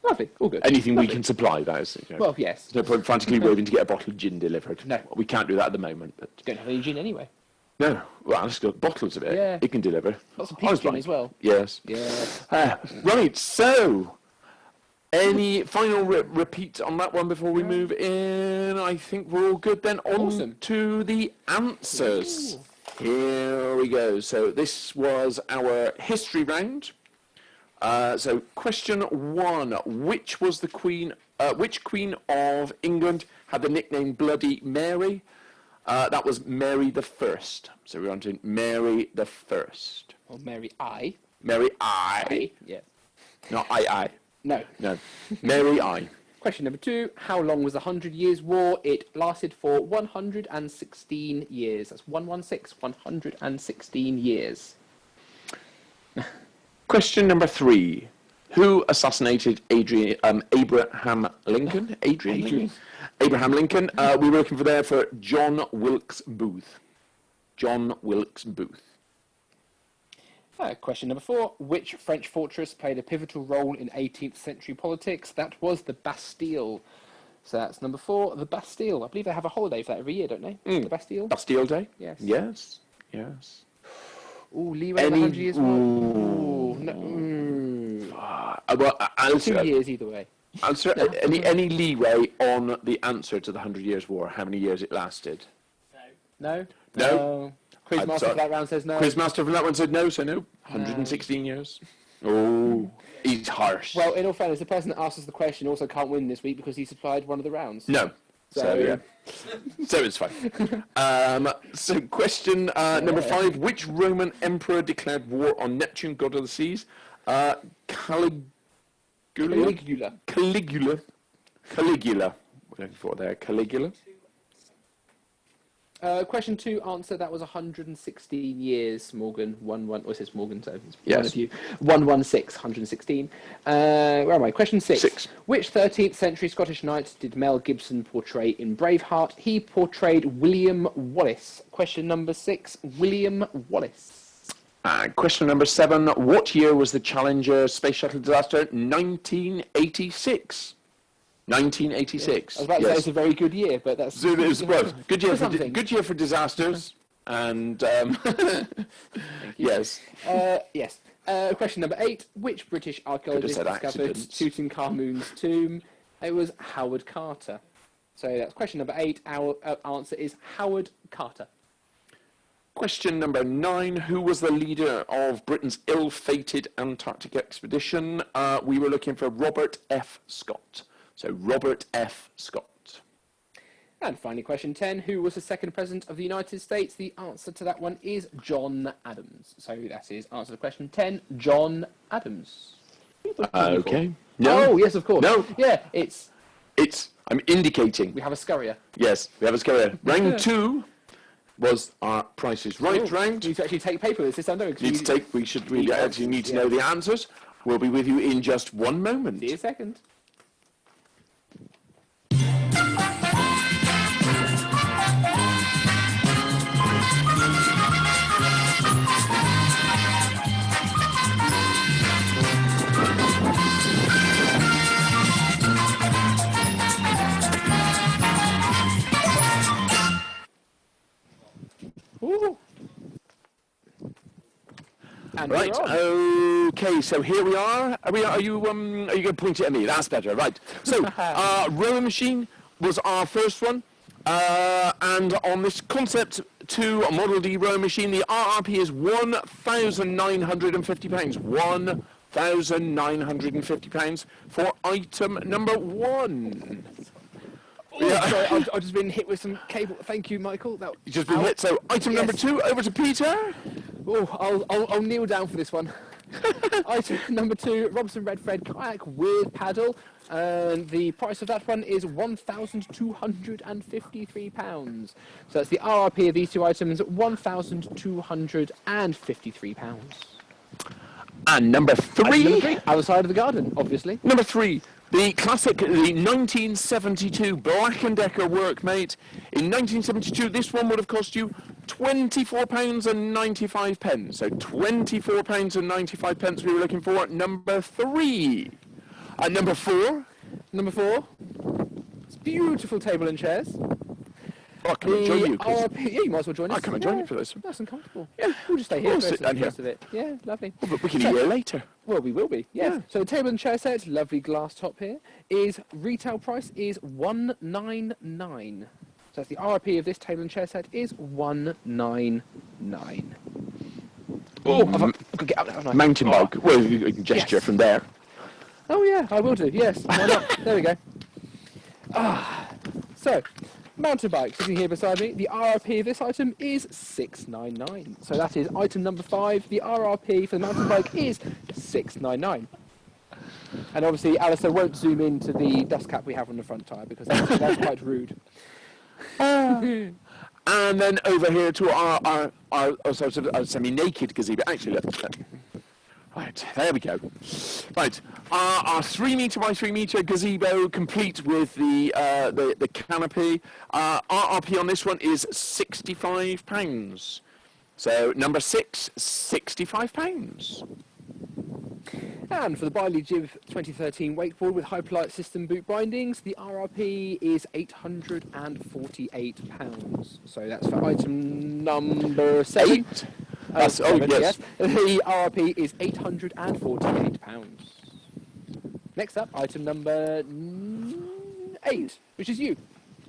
Lovely, all good. Anything Lovely. we can supply, that is. You know. Well, yes. There's no point frantically waving to get a bottle of gin delivered. No. We can't do that at the moment. But Don't have any gin anyway. no. Well, let's got bottles of it. Yeah. It can deliver. Lots of I was peach gin blind. as well. Yes. Yeah. Right, so any final repeats on that one before we move in? I think we're all good then. On Awesome. to the answers. Here we go. So this was our history round. So question 1: which was the queen? Which queen of England had the nickname Bloody Mary? That was Mary the First. So we're on to Mary the First. Or Mary I. Mary I. Yeah. Not I. No. No. Mary I. Question number 2. How long was the 100 Years' War? It lasted for 116 years. That's 116. 116 years. Question number 3. Who assassinated Abraham Lincoln? Adrian Lincoln? Abraham Lincoln. We were looking for there for John Wilkes Booth. John Wilkes Booth. Question number 4. Which French fortress played a pivotal role in 18th century politics? That was the Bastille. So that's number 4, the Bastille. I believe they have a holiday for that every year, don't they? The Bastille? Bastille Day? Yes. Yes. Yes. Ooh, leeway in the 100 Years' War. Ooh, no, Well, 2 answer, years either way. answer, any leeway on the answer to the 100 Years' War? How many years it lasted? No? No. Quizmaster sorry. for that round says no. Quizmaster from that one said no, so no. 116 years. Oh, he's harsh. Well, in all fairness, the person that asked us the question also can't win this week because he supplied one of the rounds. No. So yeah. So it's fine. So question number 5. Which Roman emperor declared war on Neptune, god of the seas? Caligula. Caligula. We're looking for there. Caligula. Question 2 answer, that was 116 years, Morgan. 1-1, or it says Morgan, so it's Yes. one of you. 116, 116. Where am I? Question 6. 6. Which 13th century Scottish knight did Mel Gibson portray in Braveheart? He portrayed William Wallace. Question number 6, William Wallace. Question number 7. What year was the Challenger space shuttle disaster? 1986. 1986. I was about to say it's a very good year, but that's... So it was, well, good year something. good year for disasters, and yes. Yes. Question number 8. Which British archaeologist said discovered accidents. Tutankhamun's tomb? It was Howard Carter. So that's question number 8. Our answer is Howard Carter. Question number 9. Who was the leader of Britain's ill-fated Antarctic expedition? We were looking for Robert F. Scott. So Robert F. Scott. And finally, question 10. Who was the second president of the United States? The answer to that one is John Adams. So that is answer to question 10, John Adams. Okay. No. Oh, yes, of course. No. Yeah, I'm indicating. we have a scurrier. Yes, we have a scurrier. Round 2 was our Price is Right round. You need to actually take paper with this time, don't We actually need to know the answers. We'll be with you in just one moment. See you a second. Ooh. And Right. we're on. Okay. So here we are. Are you going to point it at me? That's better. Right. So rowing machine was our first one, and on this Concept 2 Model D rowing machine, the RRP is £1,950. £1,950 for item number 1. Oh, sorry, I've just been hit with some cable. Thank you, Michael. That, You've just been hit. So item number 2 over to Peter. Oh, I'll kneel down for this one. Item number 2, Robson Redfred kayak with paddle, and the price of that one is £1,253. So that's the RRP of these two items, £1,253. And number 3. Item number 3, other side of the garden, obviously. Number 3, the classic, the 1972 Black & Decker Workmate. In 1972, this one would have cost you £24.95. So £24.95 we were looking for. Number 3. Number 4. Number 4, it's beautiful table and chairs. Oh, come and join you. 'Cause RRP, yeah, you might as well join us. I'll come and join you for this one. Nice and comfortable. Yeah. We'll just stay here We'll for sit the down rest here. of it. Yeah, lovely. But we can eat here later. Well, we will be, yes. Yeah. So the table and chair set, lovely glass top here, is retail price is $199. So that's the RRP of this table and chair set is $199. Oh, I've got to get up now, haven't I? Mountain bike. Well, you can gesture Yes. from there. Oh yeah, I will do, yes. Why not? There we go. So, mountain bike, sitting here beside me, the RRP of this item is $699. So that is item number 5. The RRP for the mountain bike is $699. And obviously, Alistair won't zoom into the dust cap we have on the front tyre because that's quite rude. And then over here to our sort of semi-naked gazebo. Actually, look. Right, there we go. Right, our 3 metre by 3 metre gazebo, complete with the canopy. RRP on this one is £65. So number 6, £65. And for the Biley Jib 2013 wakeboard with Hyperlight system boot bindings, the RRP is £848. So that's for item number 7. 8. That's, oh, 7, yes. The RRP is £848. Next up, item number 8, which is you.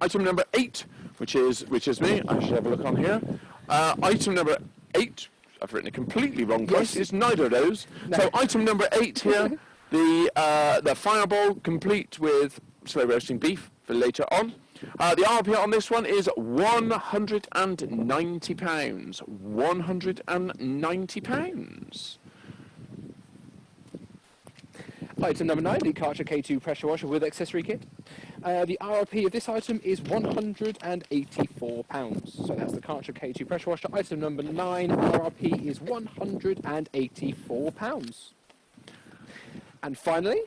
Item number 8, which is me. I should have a look on here. Item number 8. I've written a completely wrong price. Yes. It's neither of those. No. So item number 8 here, the Fireball, complete with slow roasting beef for later on. The RP on this one is £190. £190. Item number 9, the Karcher K2 pressure washer with accessory kit. The RRP of this item is £184. So that's the Karcher K2 pressure washer. Item number 9, RRP is £184. And finally,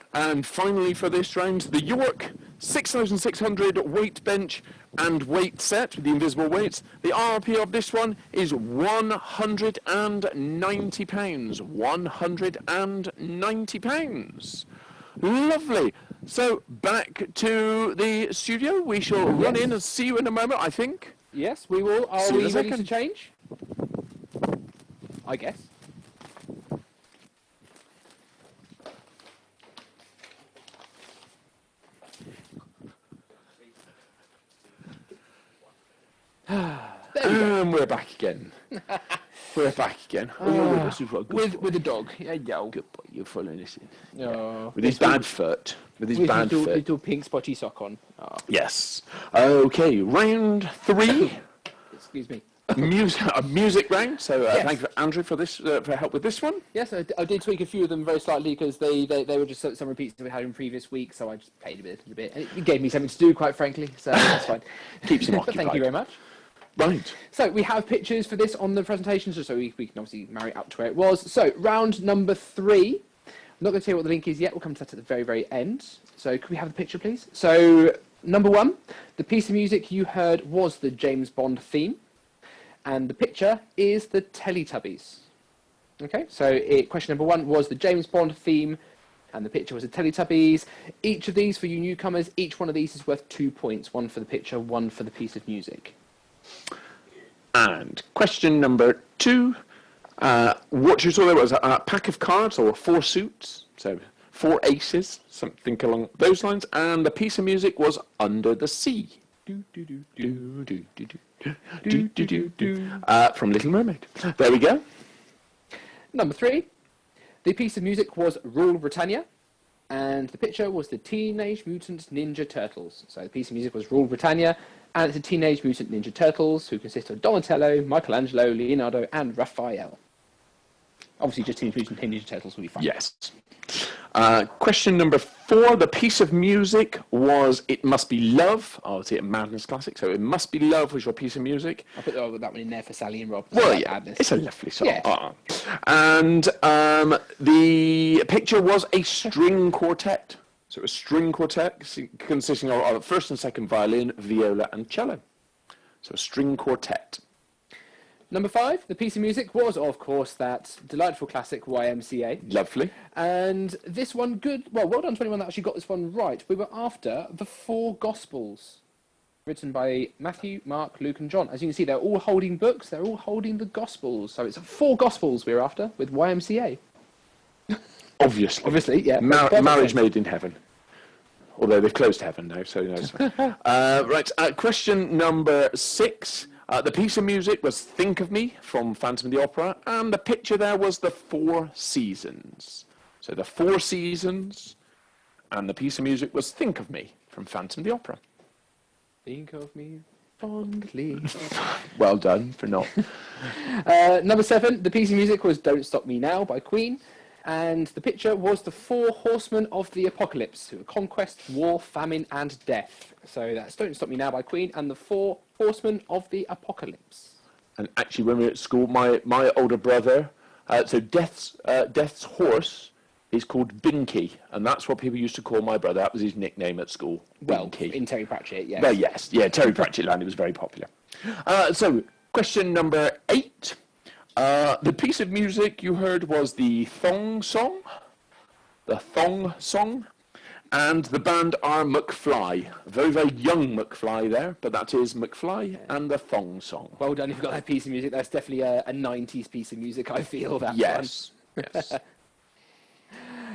for this round, the York 6,600 weight bench and weight set with the invisible weights. The RRP of this one is £190. £190. Lovely. So back to the studio. We shall run in and see you in a moment, I think. yes, we will. Are See you in we a ready to second. change? I guess. And we're back again. We're back again. Oh, you're with us as well. Good With the dog. Yeah, yo. Good boy, you're following us in. Oh. With his bad foot. With his With bad foot. little pink spotty sock on. Oh, Yes. Okay, round 3. excuse me. Music round. So Yes. thank you, Andrew, for this for help with this one. Yes, I did tweak a few of them very slightly because they were just some repeats that we had in previous weeks, so I just played a little bit. And it gave me something to do, quite frankly, so that's fine. Keeps him occupied. Thank you very much. Right. So we have pictures for this on the presentation, so we can obviously marry it up to where it was. So round number 3. I'm not going to tell you what the link is yet. We'll come to that at the very, very end. So could we have the picture, please? So number 1, the piece of music you heard was the James Bond theme, and the picture is the Teletubbies. Okay, so question number 1 was the James Bond theme, and the picture was the Teletubbies. Each of these, for you newcomers, each one of these is worth 2 points. 1 for the picture, 1 for the piece of music. And question number 2. What you saw there was a pack of cards, or 4 suits, so 4 aces, something along those lines, and the piece of music was Under the Sea. From Little Mermaid. There we go. Number 3, the piece of music was Rule Britannia, and the picture was the Teenage Mutant Ninja Turtles. So the piece of music was Rule Britannia, and it's the Teenage Mutant Ninja Turtles, who consist of Donatello, Michelangelo, Leonardo, and Raphael. Obviously, just Teenage Mutant Ninja Turtles will be fine. Yes. Question number 4. The piece of music was It Must Be Love. Oh, it's a Madness classic. So It Must Be Love was your piece of music. I'll put that one in there for Sally and Rob. Well, That yeah, madness. it's a lovely song. Yeah. And the picture was a string quartet. So a string quartet consisting of first and second violin, viola, and cello. So a string quartet. Number 5, the piece of music was, of course, that delightful classic YMCA. Lovely. And this one, well done to anyone that actually got this one right. We were after the 4 Gospels, written by Matthew, Mark, Luke, and John. As you can see, they're all holding books. They're all holding the Gospels. So it's 4 Gospels we were after with YMCA. Obviously, yeah. Marriage made in heaven. Although they've closed heaven now, so no, it's fine. Right, question number 6. The piece of music was Think of Me from Phantom of the Opera, and the picture there was the 4 Seasons. So the 4 Seasons, and the piece of music was Think of Me from Phantom of the Opera. Think of me fondly. Well done for not. Number 7, the piece of music was Don't Stop Me Now by Queen. And the picture was the 4 horsemen of the apocalypse, who were conquest, war, famine, and death. So that's Don't Stop Me Now by Queen and the 4 horsemen of the apocalypse. And actually, when we were at school, my older brother, so Death's horse is called Binky, and that's what people used to call my brother. That was his nickname at school. Well, Binky. in Terry Pratchett, yes. Well, yes, yeah, Terry Pratchett land. It was very popular. So, question number 8. The piece of music you heard was the Thong Song. The Thong Song. And the band are McFly. A very, very young McFly there, but that is McFly and the Thong Song. Well done, you've got that piece of music. That's definitely a 90s piece of music, I feel, that Yes, yes.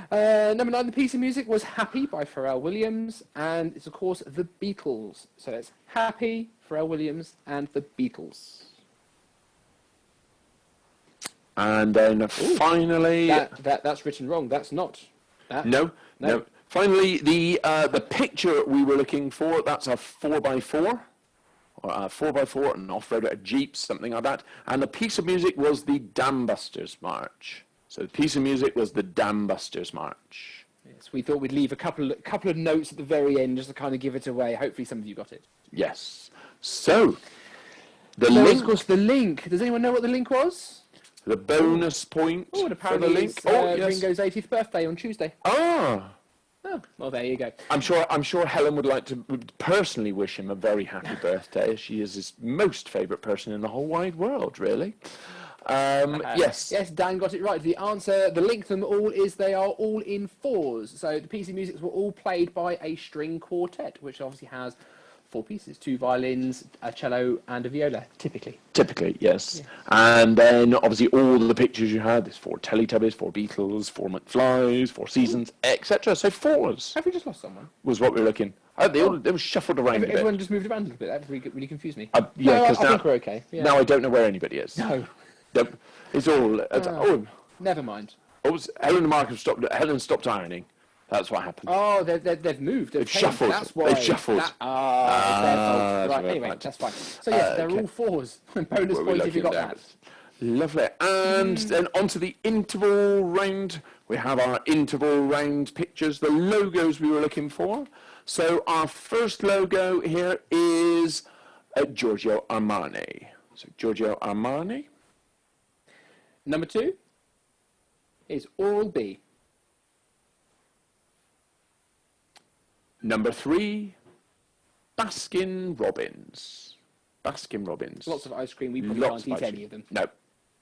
Number 9, the piece of music was Happy by Pharrell Williams, and it's, of course, the Beatles. So it's Happy, Pharrell Williams, and the Beatles. And then finally... That's written wrong. That's not that. No. Finally, the picture we were looking for, that's a 4x4, or a 4x4, an off-road, a Jeep, something like that. And the piece of music was the Dam Busters March. So the piece of music was the Dam Busters March. Yes, we thought we'd leave a couple of notes at the very end just to kind of give it away. Hopefully some of you got it. Yes. So, the There was, link, of course, the link. Does anyone know what the link was? the bonus point Oh, and for the apparently link. it's Oh, yes. Ringo's 80th birthday on Tuesday. Ah. Oh, well, there you go. I'm sure Helen would personally wish him a very happy birthday. She is his most favourite person in the whole wide world, really. Yes. Yes, Dan got it right. The answer, the link to them all is they are all in fours. So the PC musics were all played by a string quartet, which obviously has 4 pieces, 2 violins, a cello and a viola, typically. Typically, yes. And then obviously all the pictures you had, there's 4 Teletubbies, 4 Beatles, 4 McFlys, 4 Seasons, etc. So 4s Have we just lost someone? was what we were looking. They were shuffled around a bit. Everyone just moved around a little bit. That really confused me. Yeah, no, I because think we're okay. Yeah. now I don't know where anybody is. No. It's all... Never mind. Helen and Mark have stopped... Helen stopped ironing. That's what happened. Oh, they've moved. They've shuffled. That's why. They've shuffled. It's their fault. Right, anyway, right. that's fine. So yes, they're Okay. all 4s. Bonus Were we point if you got looking that. down? Lovely. And then onto the interval round. We have our interval round pictures, the logos we were looking for. So our first logo here is Giorgio Armani. So Giorgio Armani. Number 2 is Oral-B. Number 3, Baskin Robbins. Baskin Robbins. Lots of ice cream. We probably Lots can't of eat ice any of them. No.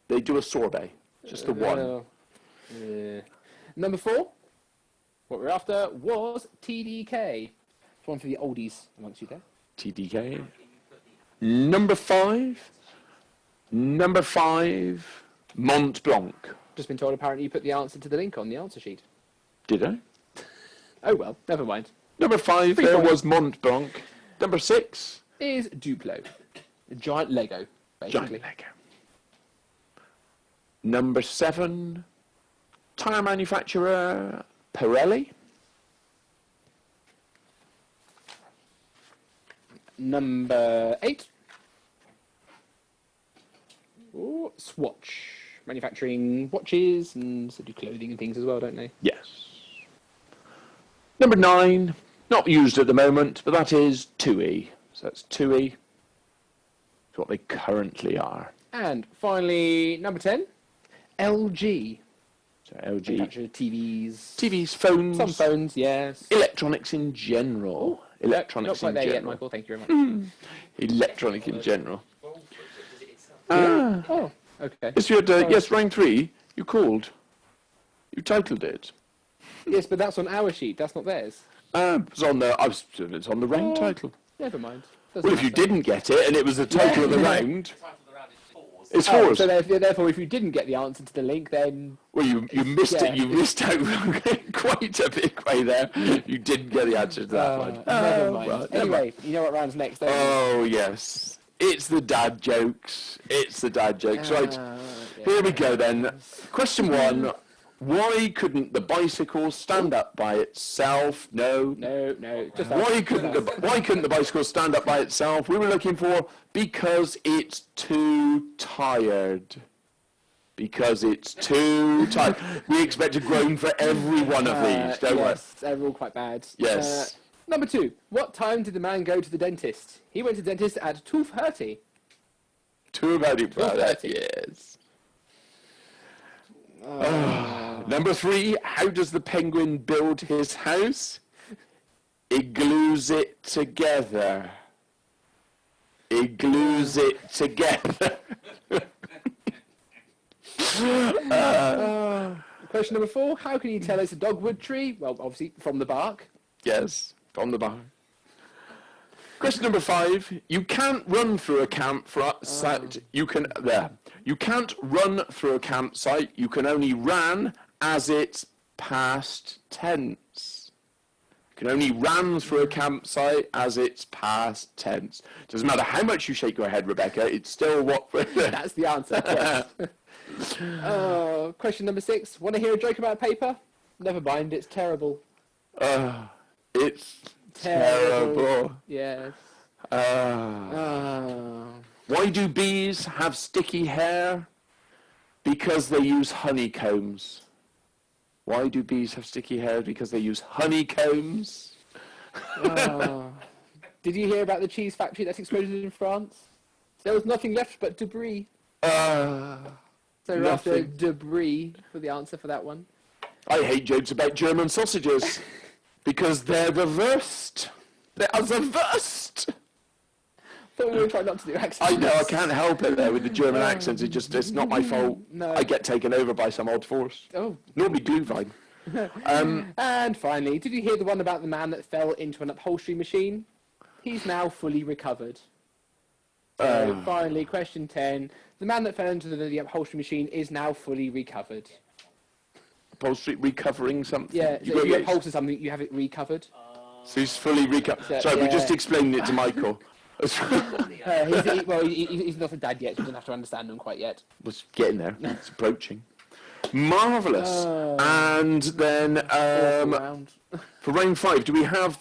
They do a sorbet. Just the one. Yeah. Number 4, what we're after, was TDK. It's one for the oldies amongst you there. TDK. Number 5. Number 5, Mont Blanc. Just been told apparently you put the answer to the link on the answer sheet. Did I? Oh well, never mind. Number 5 3 there points. was Mont Blanc. Number 6, Is Duplo. A giant Lego, basically. Giant Lego. Number 7, tyre manufacturer Pirelli. Number 8. Ooh, Swatch. Manufacturing watches and so do clothing and things as well, don't they? Yes. Number 9, not used at the moment, but that is TUI. So that's TUI. It's what they currently are. And finally, number 10, LG. So LG. Manufacturer TVs. TVs, phones. Some phones, yes. Electronics in general. Electronics Not quite in there general. yet, Michael. Thank you very much. Electronic in general. Oh, okay. Yes, you had, yes, round 3, you called. You titled it. Yes, but that's on our sheet. That's not theirs. It's on the, it's on the round title. Never mind. Well, if you didn't get it and it was the title of the round, Title of the round is 4s. it's Oh, 4s. so therefore, if you didn't get the answer to the link, then Well, you missed Yeah. it. You missed out quite a big way there. You didn't get the answer to that one. never mind. Well, never Anyway, you know what round's next, don't you? Oh, yes. It's the dad jokes. It's the dad jokes. Right. Yeah. Here we go then. Question 1. Why couldn't the bicycle stand up by itself? No. No. Just Why couldn't the bicycle stand up by itself? We were looking for because it's too tired. Because it's too tired. We expect a groan for every one of these, don't yes, they're all quite bad. Yes. Number 2. What time did the man go to the dentist? He went to the dentist at 12:30. we? Too about it, brother. 12:30. Yes. Number 3. How does the penguin build his house? He glues it together. He glues it together. Question number 4. How can you tell it's a dogwood tree? Well, obviously from the bark. Yes, from the bar. Question number 5. You can't run through a campsite. You can't run through a campsite. You can only ran as it's past tense. You can only ran through a campsite as it's past tense. Doesn't matter how much you shake your head, Rebecca. It's still what. That's the answer. Yes. Question number 6. Want to hear a joke about paper? Never mind. It's terrible. It's terrible. Yes. Why do bees have sticky hair? Because they use honeycombs. Why do bees have sticky hair? Because they use honeycombs. Oh. Did you hear about the cheese factory that's exploded in France? There was nothing left but debris. So we're after Nothing. debris for the answer for that one. I hate jokes about German sausages because they're reversed. They are reversed. Thought we were trying not to do accents. I know, I can't help it there with the German accents. It's not my fault. No. I get taken over by some odd force. Oh. Normally Glühwein. And finally, did you hear the one about the man that fell into an upholstery machine? He's now fully recovered. So finally, question 10. The man that fell into the upholstery machine is now fully recovered. Upholstery recovering something. Yeah, so if you upholster something, you have it recovered. So he's fully recovered. So, Sorry, we yeah. just explained it to Michael. He's not a dad yet, so he doesn't have to understand them quite yet. Was getting there. It's approaching. Marvellous. And then Around. for round 5, do we have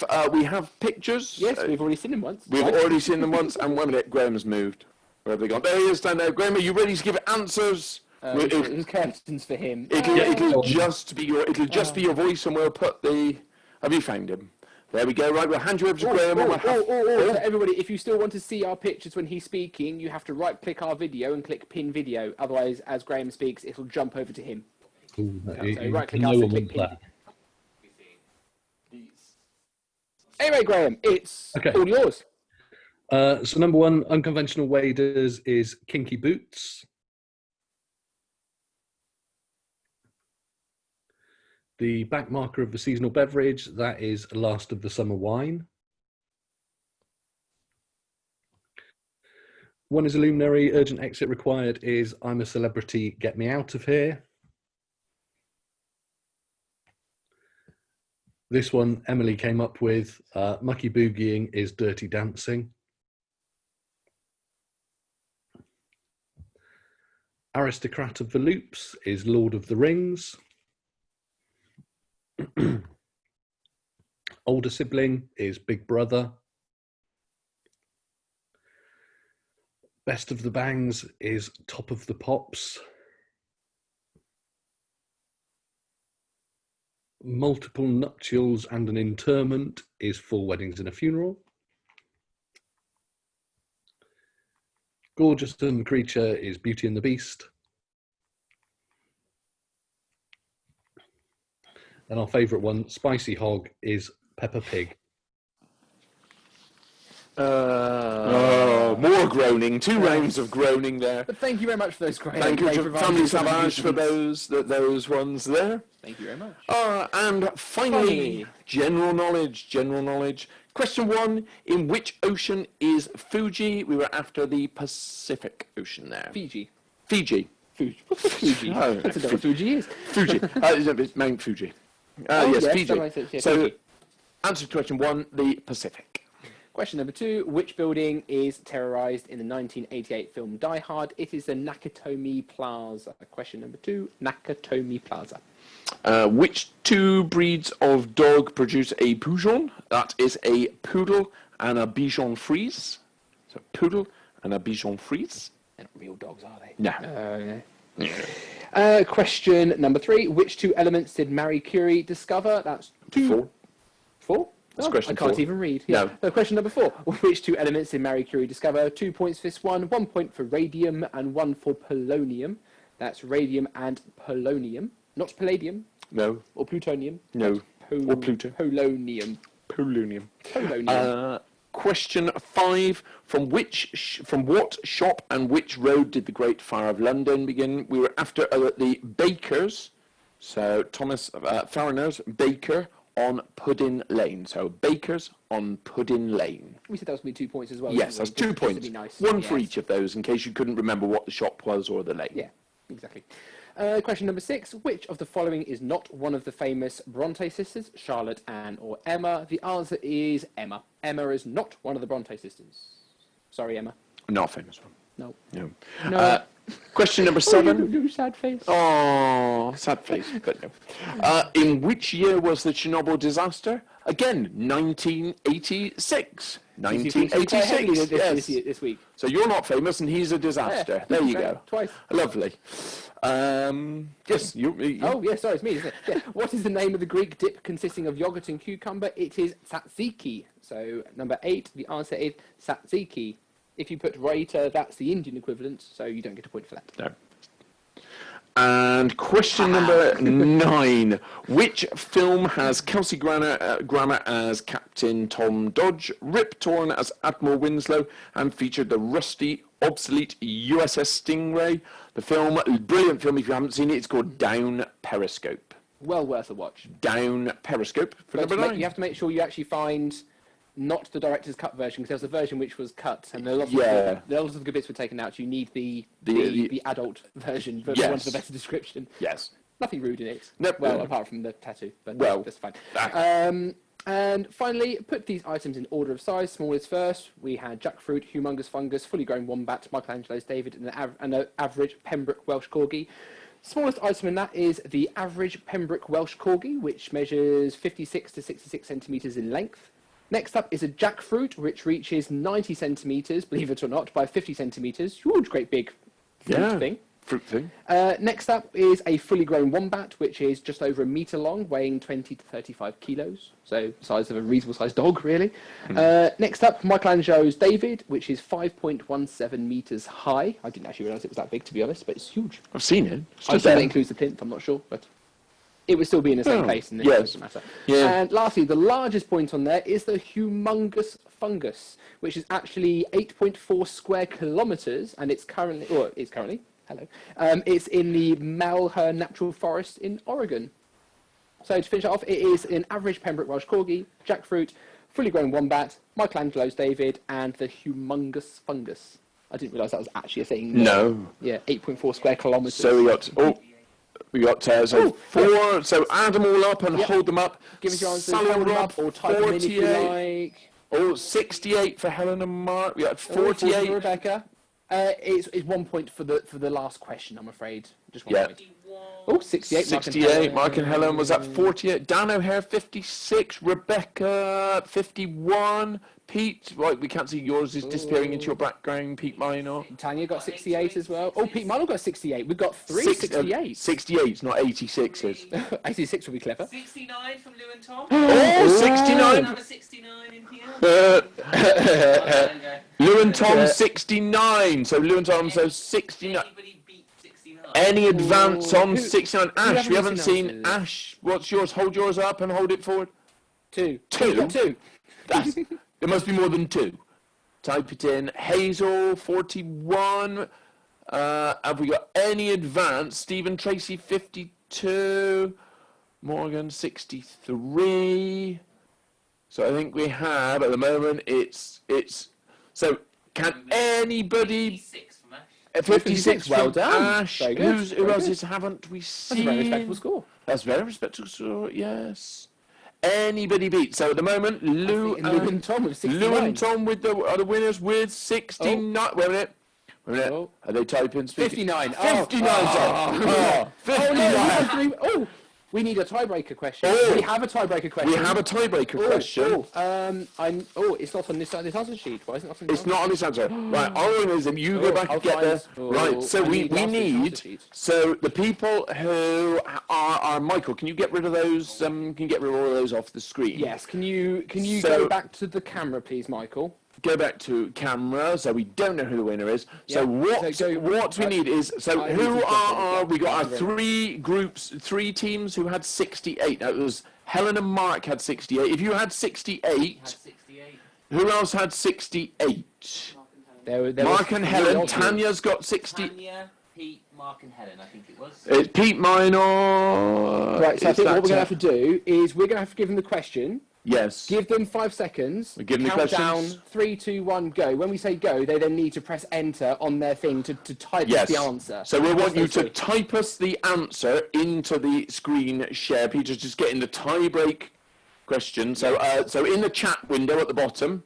pictures? Yes, we've already seen him once. We've already seen them once, and wait a minute, Graham's moved. Where have they gone? There he is, down there. Graham, are you ready to give answers? There's curtains for him. It'll just be your voice, and we'll put the. Have you found him? There we go. Right, we'll hand you over to Graham. So everybody, if you still want to see our pictures when he's speaking, you have to right-click our video and click pin video. Otherwise, as Graham speaks, it'll jump over to him. Ooh, So right-click no us and one click wants pin. that. Anyway, Graham, it's Okay. all yours. So number 1, unconventional waders is kinky boots. The back marker of the seasonal beverage, that is last of the summer wine. 1 is illuminary, urgent exit required is I'm a celebrity, get me out of here. This one Emily came up with, mucky boogieing is dirty dancing. Aristocrat of the Loops is Lord of the Rings. Older sibling is Big Brother. Best of the Bangs is Top of the Pops. Multiple nuptials and an interment is Four Weddings and a Funeral. Gorgeous and the Creature is Beauty and the Beast. And our favourite one, Spicy Hog, is Peppa Pig. More groaning. 2 rounds of groaning there. But thank you very much for those, Graham. Thank you They to provided Family some Savage for amusements. those ones there. Thank you very much. And finally, general knowledge. Question 1, in which ocean is Fuji? We were after the Pacific Ocean there. Fiji. Fiji. What's the Fuji? Oh, That's what Fuji is. Fuji. It's Mount Fuji. Yes, yes, Fiji. that makes sense, yeah, So, Fiji. answer to question 1, the Pacific. Question number 2, which building is terrorized in the 1988 film Die Hard? It is the Nakatomi Plaza. Question number 2, Nakatomi Plaza. Which 2 breeds of dog produce a Pigeon? That is a Poodle and a Bichon Frise. So Poodle and a Bichon Frise. They're not real dogs, are they? No. Question number 3, which 2 elements did Marie Curie discover? That's 2. 4? That's Oh, question I can't 4. even read. No. Question number 4. Which 2 elements did Marie Curie discover? 2 points for this one. 1 point for radium and 1 for polonium. That's radium and polonium. Not palladium No. or plutonium. No. Or Pluto. Polonium. Polonium. Polonium. Question 5, from what shop and which road did the Great Fire of London begin? We were after the Bakers, so Thomas Farriner's Baker on Puddin Lane. So Bakers on Puddin Lane. We said that was going to be 2 points as well. Yes, that's didn't we? 2 Just to points. be nice. One for Yes. each of those in case you couldn't remember what the shop was or the lane. Yeah, exactly. Question number 6. Which of the following is not one of the famous Bronte sisters, Charlotte, Anne, or Emma? The answer is Emma. Emma is not one of the Bronte sisters. Sorry, Emma. Not a famous one. No. No. No. Question number 7. No sad face. Oh, sad face, but no. In which year was the Chernobyl disaster? Again, 1986. Quite heavily 1986, yes. this week. So you're not famous and he's a disaster. Yeah, There you okay, go. twice. Lovely. Yes, you. Oh, yeah, sorry, it's me, isn't it? Yeah. What is the name of the Greek dip consisting of yogurt and cucumber? It is tzatziki. So, number 8, the answer is tzatziki. If you put raita, that's the Indian equivalent, so you don't get a point for that. No. And question number 9. Which film has Kelsey Grammer as Captain Tom Dodge, Rip Torn as Admiral Winslow, and featured the rusty, obsolete USS Stingray? The film, brilliant film if you haven't seen it, it's called Down Periscope. Well worth a watch. Down Periscope for But number 9. you have to make sure you actually find not the director's cut version, because there was a version which was cut, and there are lots of the good bits were taken out. You need the adult version, for want of a better description. Yes. Nothing rude in it. No, well, no. apart from the tattoo, but Well, that's fine. that- And finally, put these items in order of size. Smallest first, we had jackfruit, humongous fungus, fully grown wombat, Michelangelo's David, and an average Pembroke Welsh Corgi. Smallest item in that is the average Pembroke Welsh Corgi, which measures 56 to 66 centimetres in length. Next up is a jackfruit, which reaches 90 centimetres, believe it or not, by 50 centimetres. Huge, great big fruit thing. Fruit thing. Next up is a fully grown wombat, which is just over a metre long, weighing 20 to 35 kilos. So the size of a reasonable sized dog, really. Next up, Michelangelo's David, which is 5.17 metres high. I didn't actually realise it was that big, to be honest, but it's huge. I've seen it. I'm sure that includes the plinth, I'm not sure, but it would still be in the same place, and it doesn't matter. Yeah. And lastly, the largest point on there is the humongous fungus, which is actually 8.4 square kilometres, and it's currently, it's in the Malheur Natural Forest in Oregon. So to finish it off, it is an average Pembroke Welsh Corgi, jackfruit, fully grown wombat, Michelangelo's David, and the humongous fungus. I didn't realise that was actually a thing. No. Yeah, 8.4 square kilometres. So we got four. So add them all up and hold them up. Give us your answers, Sally hold them Rob, up, or type them in if you 48. like. Oh, 68 for Helen and Mark. We got 48 48. for Rebecca. It's 1 point for the last question, I'm afraid. Just 1 point. Oh, 68. 68. Mark and Helen was at 48. Dan O'Hare 56. Rebecca 51. Pete, right, we can't see yours is disappearing into your background. Pete Minor. Tanya got 68 as well. Oh, Pete Minor got 68. We've got 68. 68, not 86s. 86 would be clever. 69 from Lou and Tom. Oh, 69. Another 69 in here. Lou and Tom 69. So Lou and Tom, so 69. Anybody beat 69? Any advance on Who- 69? who Ash, haven't we haven't we seen seen Ash. What's yours? Hold yours up and hold it forward. 2. Two? You got 2. There must be more than 2. Type it in. Hazel 41. Have we got any advance? Stephen Tracy 52. Morgan 63. So I think we have at the moment it's so can anybody 56 from Ash. 56 well from done. Ash. Very good, Who very else good. haven't we That's seen? a very respectable score. That's very respectable score, yes. Anybody beat. So at the moment, Lou Lou and Tom with 69. Lou and Tom are the winners with 69. Wait a minute. Oh. Are they typing? 59. 59. Oh, 59. no, we need a tiebreaker question. Oh. We have a tiebreaker question. We have a tiebreaker question. It's not on this answer sheet. Why is it not on this It's not on this answer. Right, all it is, and you go back I'll and get find- the... Right, so I we need last week's answer need... sheet. So the people who are... Michael, can you get rid of those... can you get rid of all of those off the screen? Yes. Can you So- go back to the camera, please, Michael? Go back to camera, so we don't know who the winner is. So Yeah. what we need is... So I need who to are... jump in, We got our yeah. 3 groups, 3 teams who had 68. Now, it was Helen and Mark had 68. If you had 68, Had 68. who else had 68? There Mark was and three Helen. of you. Tanya's got 60. Tanya, Pete, Mark and Helen, I think it was. It's Pete Minor. Right, so I Is think what that, we're going to have to do is we're going to have to give them the question. Yes. Give them 5 seconds. We give them the count questions. down. 3, 2, 1, go. When we say go, they then need to press enter on their thing to type Yes. the answer. So we want you That's to type us the answer into the screen share. Peter's just getting the tie-break question. So so in the chat window at the bottom,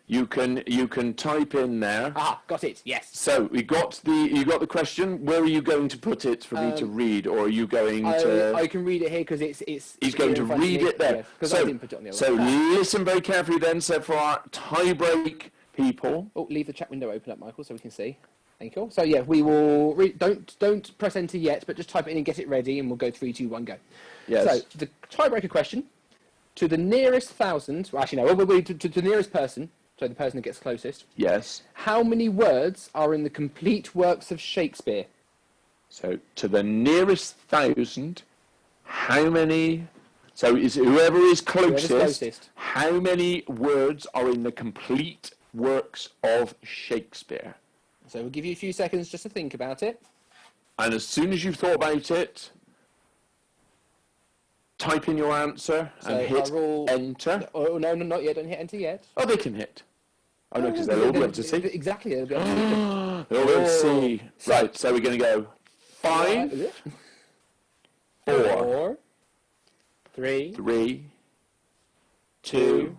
You can type in there. Ah, got it. Yes. So you got the question. Where are you going to put it for me to read, or are you going to? I can read it here because it's. He's going to read it there. Because I didn't put it on the other. So listen very carefully then. So for our tie-break people. Oh, leave the chat window open up, Michael, so we can see. Thank you. So yeah, we will don't press enter yet, but just type it in and get it ready, and we'll go 3, 2, 1, go. Yes. So the tiebreaker question: to the nearest thousand. Well, actually, no. To the nearest person. So the person that gets closest. Yes. How many words are in the complete works of Shakespeare? So to the nearest 1,000, how many? So is whoever is closest. How many words are in the complete works of Shakespeare? So we'll give you a few seconds just to think about it. And as soon as you've thought about it, type in your answer and hit enter. Oh no, not yet. Don't hit enter yet. Oh, they can hit. Oh no, because they'll all be able to see. Exactly, they'll be able to see. They'll be able to see. Right, so we're going to go 5, 4, 3, 2,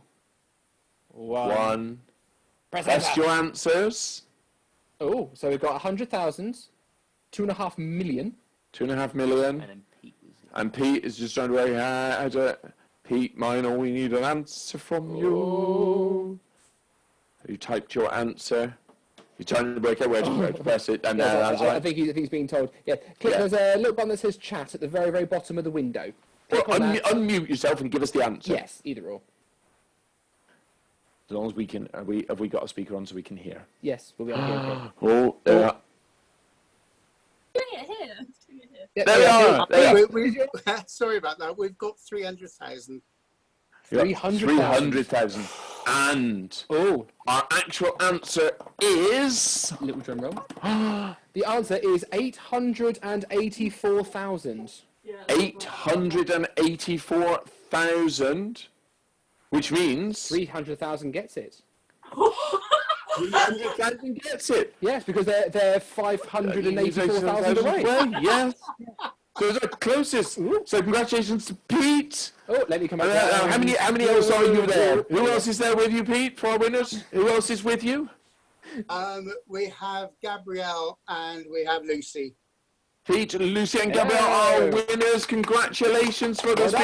1. Press your answers. Oh, so we've got 100,000, 2.5 million. 2.5 million. And then Pete was And Pete is just trying to work out how to... Pete, minor, we need an answer from you. You typed your answer. You're trying to work out where to press it. And I think he's being told. Yeah, click. Yeah. There's a little button that says chat at the very, very bottom of the window. Well, Click on that. unmute yourself and give us the answer. Yes, either or. As long as we can... Have we got a speaker on so we can hear? Yes, we'll be on here. Oh, there we are. Doing it here. Doing it here. Yeah, There we are. There we are. Sorry about that. We've got 300,000. 300,000. And our actual answer is... Little drum roll. The answer is 884,000. 884,000, which means 300,000 gets it. 300,000 gets it. Yes, because they're 584,000 away. Yes. So it's the closest. So congratulations to Pete. Oh, let me come back. How many else are you there? Who else is there with you, Pete, for our winners? Who else is with you? We have Gabrielle and we have Lucy. Pete, Lucy and Gabrielle are winners. Congratulations for those.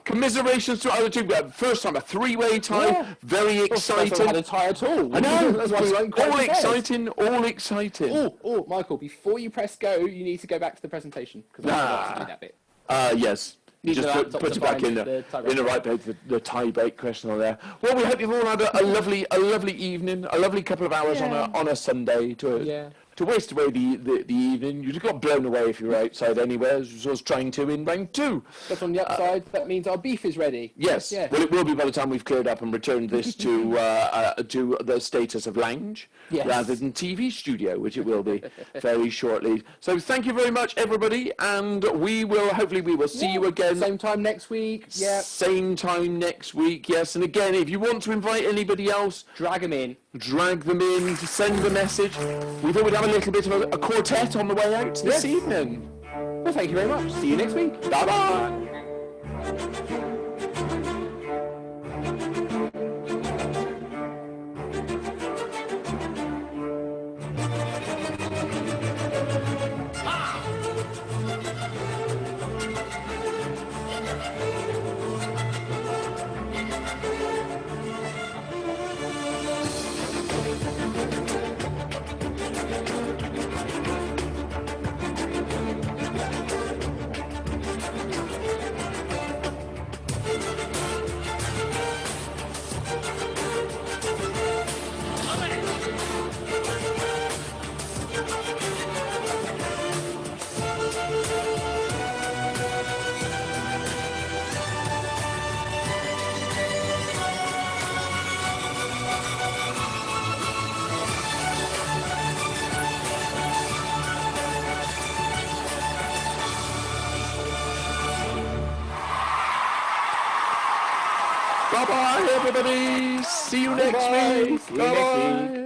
Commiserations to other two. First time, a three-way tie. Yeah. Very exciting. That's not had a tie at all. I know. That's why we weren't quite All prepared. exciting. All exciting. Oh, Michael, before you press go, you need to go back to the presentation because I forgot to do that bit. Yes. Need Just the laptop put to it back find in the the right place, the tie-break question on there. Well, we hope you've all had a lovely evening, a lovely couple of hours on a Sunday to waste away the evening. You just got blown away if you were outside anywhere, as I was trying to in round 2. But on the upside, that means our beef is ready. Yes. Yeah. Well, it will be by the time we've cleared up and returned this to the status of lounge rather than TV studio, which it will be very shortly. So thank you very much, everybody, and hopefully we will see you again. Same time next week. Yeah. Same time next week. Yes. And again, if you want to invite anybody else, Drag them in. Send a message. We thought we'd have a little bit of a quartet on the way out this evening. Well, thank you very much. See you next week. Bye bye. Bye-bye, everybody. See you next week. See you next week.